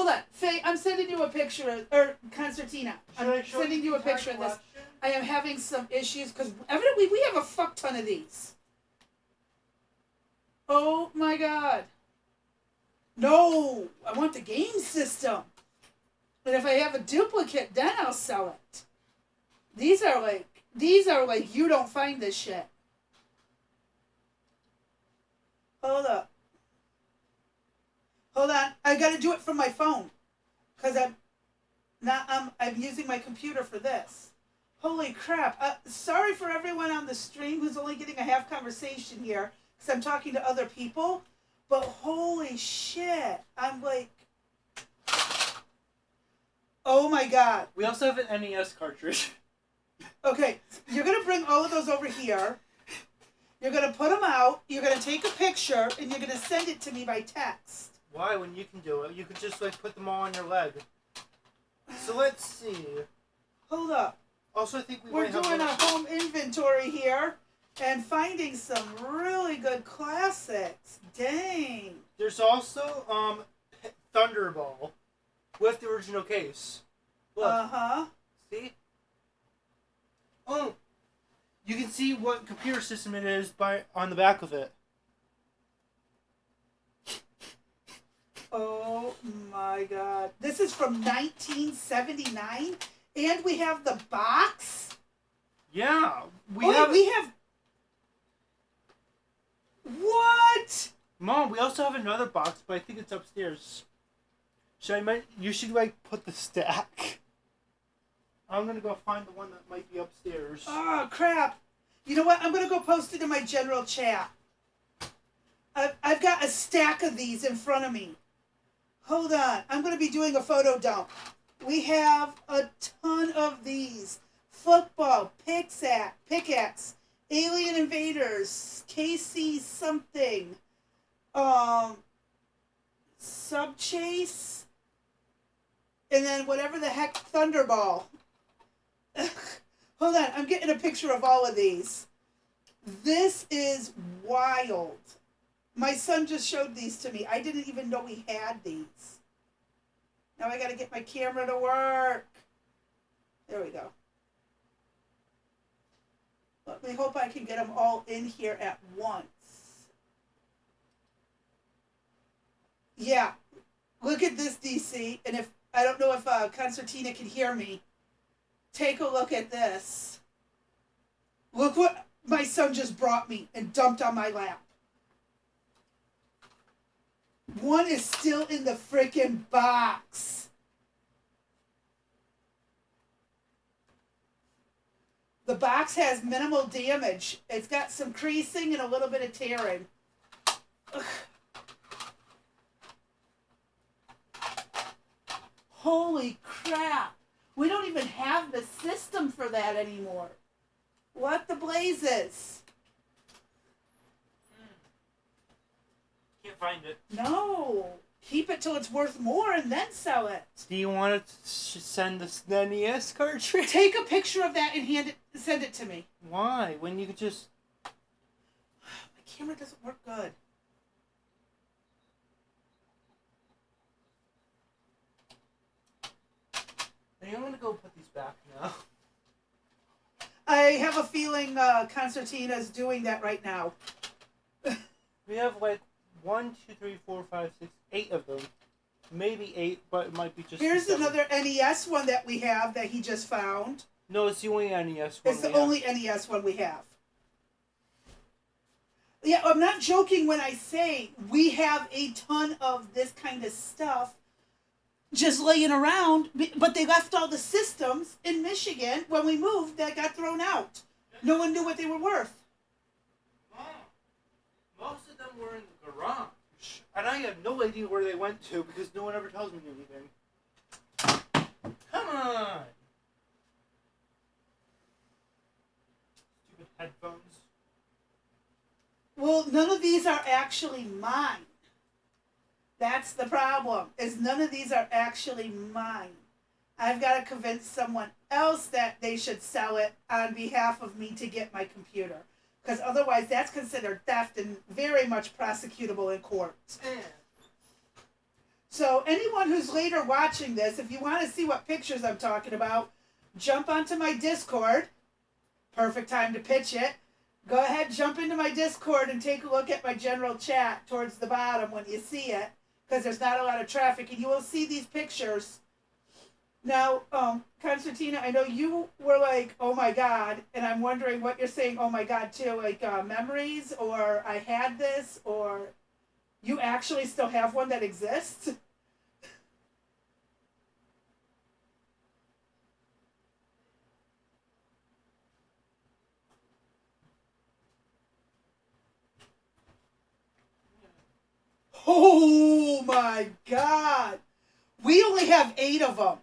on. Faye, I'm sending you a picture, or Concertina. I'm sending you a picture of this. I am having some issues because evidently we have a fuck ton of these. Oh my god. No, I want the game system. And if I have a duplicate, then I'll sell it. These are like you don't find this shit. Hold up. Hold on. I gotta do it from my phone. Cause I'm using my computer for this. Holy crap. Sorry for everyone on the stream who's only getting a half conversation here. Cause I'm talking to other people. But holy shit. I'm like, oh my god.
we also have an NES cartridge.
Okay, you're going to bring all of those over here. You're going to put them out. You're going to take a picture, and you're going to send it to me by text.
Why? When you can do it, you could just like put them all on your leg. So let's see.
Hold up.
Also, I think we
We're
might have
doing a home inventory here and finding some really good classics. Dang.
There's also Thunderball with the original case. Look.
Uh-huh.
See? Oh, you can see what computer system it is on the back of it.
Oh my god. This is from 1979, and we have the box.
Yeah, we
We
have.
What?
Mom, we also have another box, but I think it's upstairs. You should like put the stack. I'm gonna go find the one that might be upstairs.
Oh crap. You know what? I'm gonna go post it in my general chat. I've got a stack of these in front of me. Hold on. I'm gonna be doing a photo dump. We have a ton of these. Football, pickaxe, Alien Invaders, KC something, Subchase, and then whatever the heck, Thunderball. Hold on, I'm getting a picture of all of these. This is wild. My son just showed these to me. I didn't even know we had these. Now I gotta get my camera to work. There we go. Let me hope I can get them all in here at once. Yeah. Look at this, DC. And if I don't know if Concertina can hear me. Take a look at this. Look what my son just brought me and dumped on my lap. One is still in the frickin' box. The box has minimal damage. It's got some creasing and a little bit of tearing. Ugh. Holy crap. We don't even have the system for that anymore. What the blazes?
Can't find it.
No. Keep it till it's worth more and then sell it.
Do you want to send the NES cartridge?
Take a picture of that and send it to me.
Why? When you could just...
My camera doesn't work good.
I'm going to go put these back now.
I have a feeling Concertina's doing that right now.
We have like 1, 2, 3, 4, 5, 6, 8 of them. Maybe 8, but it might be just...
Here's
7.
another NES one that we have that he just found.
No, it's the only NES one.
It's the only NES one we have. Yeah, I'm not joking when I say we have a ton of this kind of stuff just laying around, but they left all the systems in Michigan when we moved that got thrown out. No one knew what they were worth.
Mom, most of them were in the garage. And I have no idea where they went to because no one ever tells me anything. Come on! Stupid headphones.
Well, none of these are actually mine. That's the problem. Is none of these are actually mine. I've got to convince someone else that they should sell it on behalf of me to get my computer. Because otherwise, that's considered theft and very much prosecutable in court. So, anyone who's later watching this, if you want to see what pictures I'm talking about, jump onto my Discord. Perfect time to pitch it. Go ahead, jump into my Discord and take a look at my general chat towards the bottom when you see it. Because there's not a lot of traffic, and you will see these pictures. Now, Constantina, I know you were like, oh my God, and I'm wondering what you're saying, oh my God, too, like memories, or I had this, or you actually still have one that exists? Oh my God! We only have 8 of them.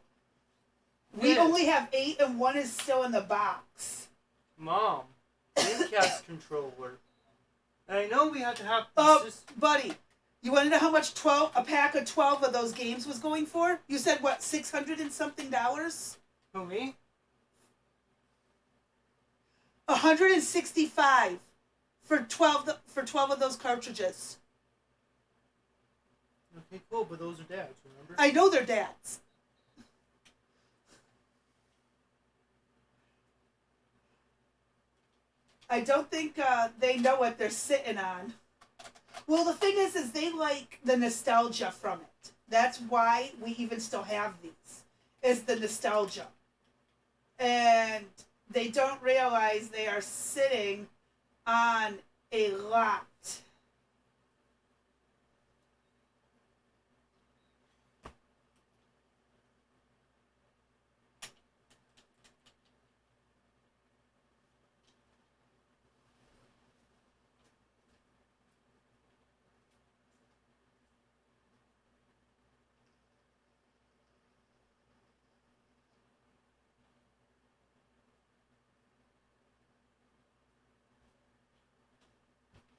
We only have 8, and one is still in the box.
Mom, Dreamcast controller. And I know we had to have.
Buddy, you want to know how much a pack of 12 of those games was going for? You said what, $600 and something?
Who, me?
$165 for 12 of those cartridges.
Okay, cool, but those are dad's, remember?
I know they're dad's. I don't think they know what they're sitting on. Well, the thing is they like the nostalgia from it. That's why we even still have these, is the nostalgia. And they don't realize they are sitting on a lot.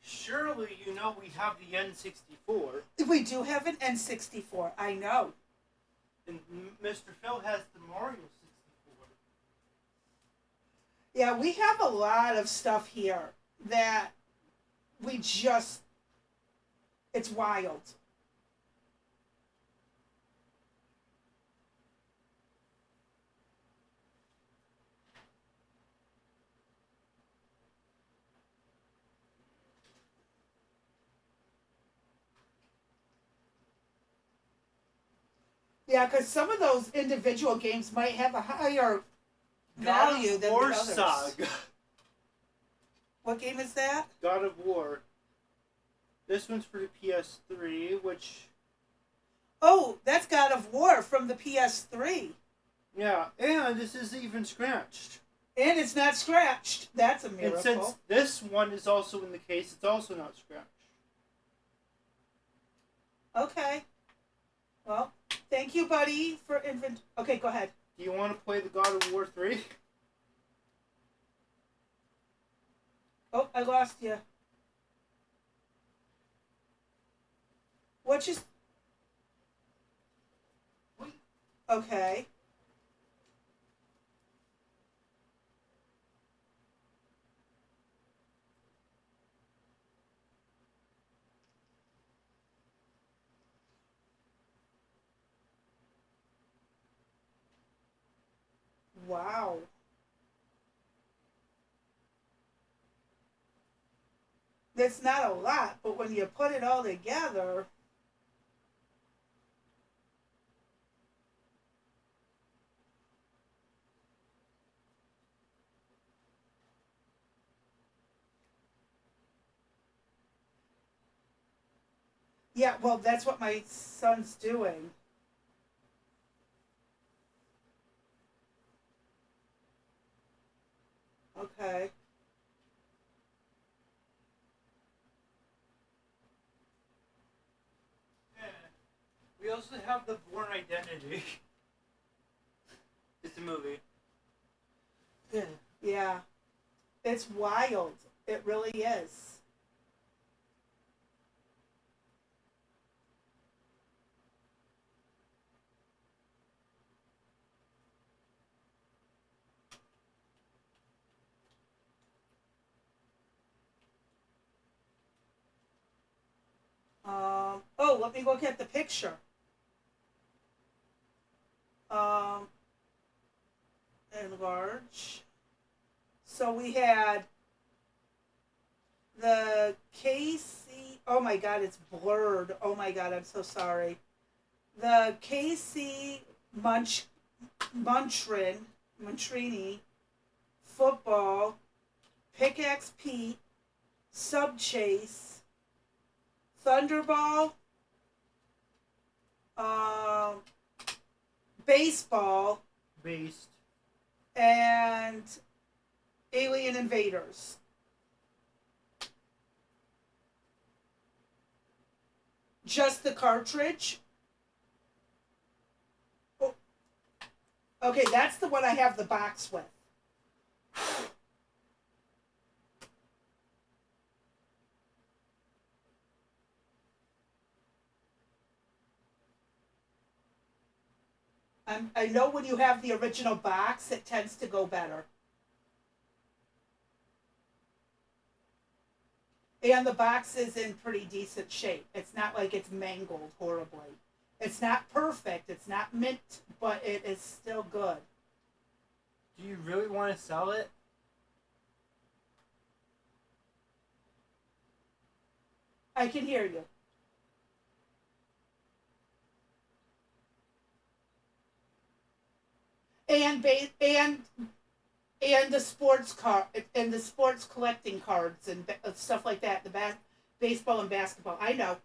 Surely you know we have the N64.
We do have an N64, I know.
And Mr. Phil has the Mario 64.
Yeah, we have a lot of stuff here that we just, it's wild. Yeah, because some of those individual games might have a higher value than the
War
others.
Saga.
What game is that?
God of War. This one's for the PS3, which...
Oh, that's God of War from the PS3.
Yeah, and this isn't even scratched.
And it's not scratched. That's a miracle.
And since this one is also in the case, it's also not scratched.
Okay. Well, thank you, buddy, for Okay, go ahead.
Do you want to play the God of War 3?
Oh, I lost you. What you... Okay. Wow. That's not a lot, but when you put it all together... Yeah, well, that's what my son's doing. Okay.
Yeah. We also have the Bourne Identity. It's a movie.
Yeah. It's wild. It really is. Oh, let me look at the picture. Um, Enlarge. So we had the KC. Oh my God, it's blurred. Oh my God, I'm so sorry. The KC Montrini football, Pickaxe Pete, Sub Chase, Thunderball, um, baseball,
Based.
and Alien Invaders. Just the cartridge. Oh, okay, that's the one I have the box with. I know when you have the original box, it tends to go better. And the box is in pretty decent shape. It's not like it's mangled horribly. It's not perfect. It's not mint, but it is still good.
Do you really want to sell it?
I can hear you. And the sports car and the sports collecting cards and stuff like that. Baseball and basketball. I know.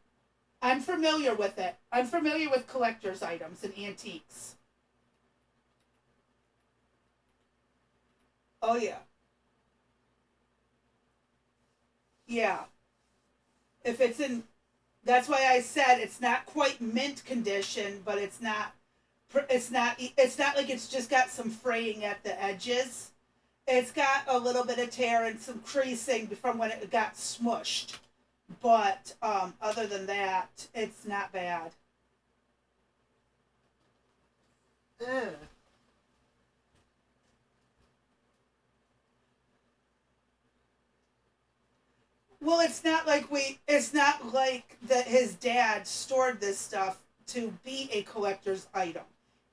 I'm familiar with it. I'm familiar with collector's items and antiques. Oh yeah. Yeah. If it's in, that's why I said it's not quite mint condition, but it's not like it's just got some fraying at the edges. It's got a little bit of tear and some creasing from when it got smushed. But other than that, it's not bad.
Eh.
Well, it's not like that his dad stored this stuff to be a collector's item.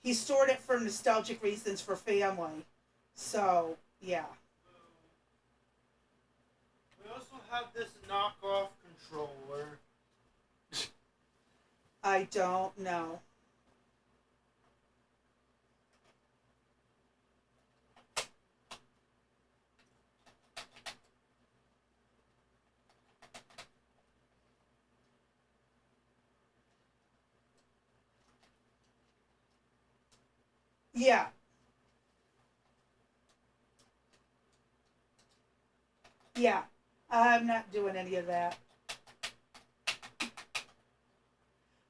He stored it for nostalgic reasons for family. So, yeah.
We also have this knockoff controller.
I don't know. Yeah. Yeah. I'm not doing any of that.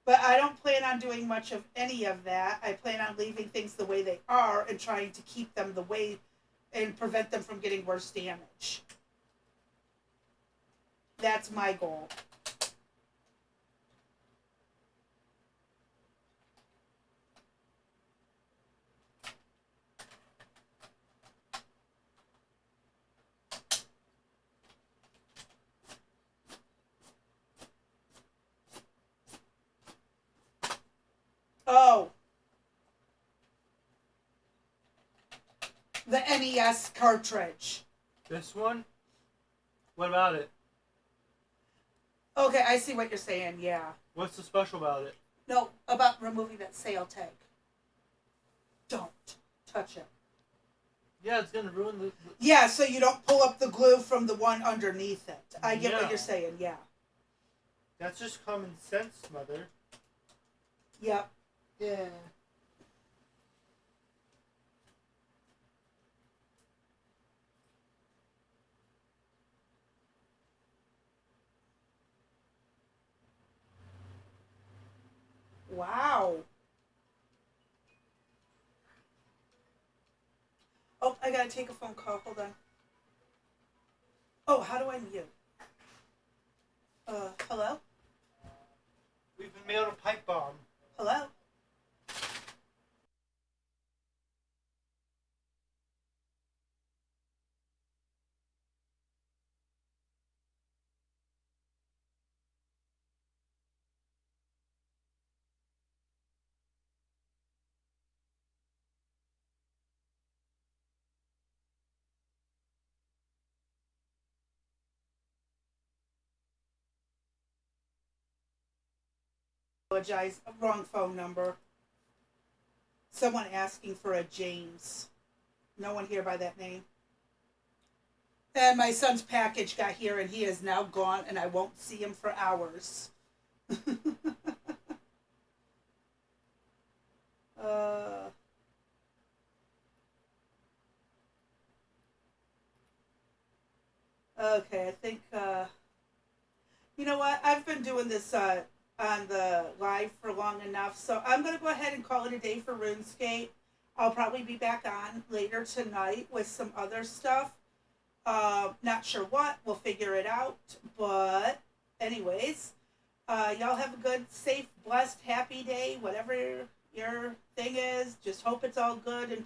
But I don't plan on doing much of any of that. I plan on leaving things the way they are and trying to keep them the way and prevent them from getting worse damage. That's my goal. Oh, the NES cartridge.
This one? What about it?
Okay, I see what you're saying, yeah.
What's so special about it?
No, about removing that sale tag. Don't touch it.
Yeah, it's gonna ruin the.
Yeah, so you don't pull up the glue from the one underneath it. I get what
Yeah.
you're saying, yeah.
That's just common sense, Mother.
Yep.
Yeah.
Wow. Oh, I gotta take a phone call. Hold on. Oh, how do I mute? Hello?
We've been mailed a pipe bomb.
Hello? apologize. Wrong phone number. Someone asking for a James. No one here by that name. And my son's package got here and he is now gone and I won't see him for hours. uh, okay, I think, you know what? I've been doing this on the live for long enough, so I'm going to go ahead and call it a day for RuneScape. I'll probably be back on later tonight with some other stuff. Not sure what. We'll figure it out. But anyways, y'all have a good, safe, blessed, happy day. Whatever your thing is, just hope it's all good and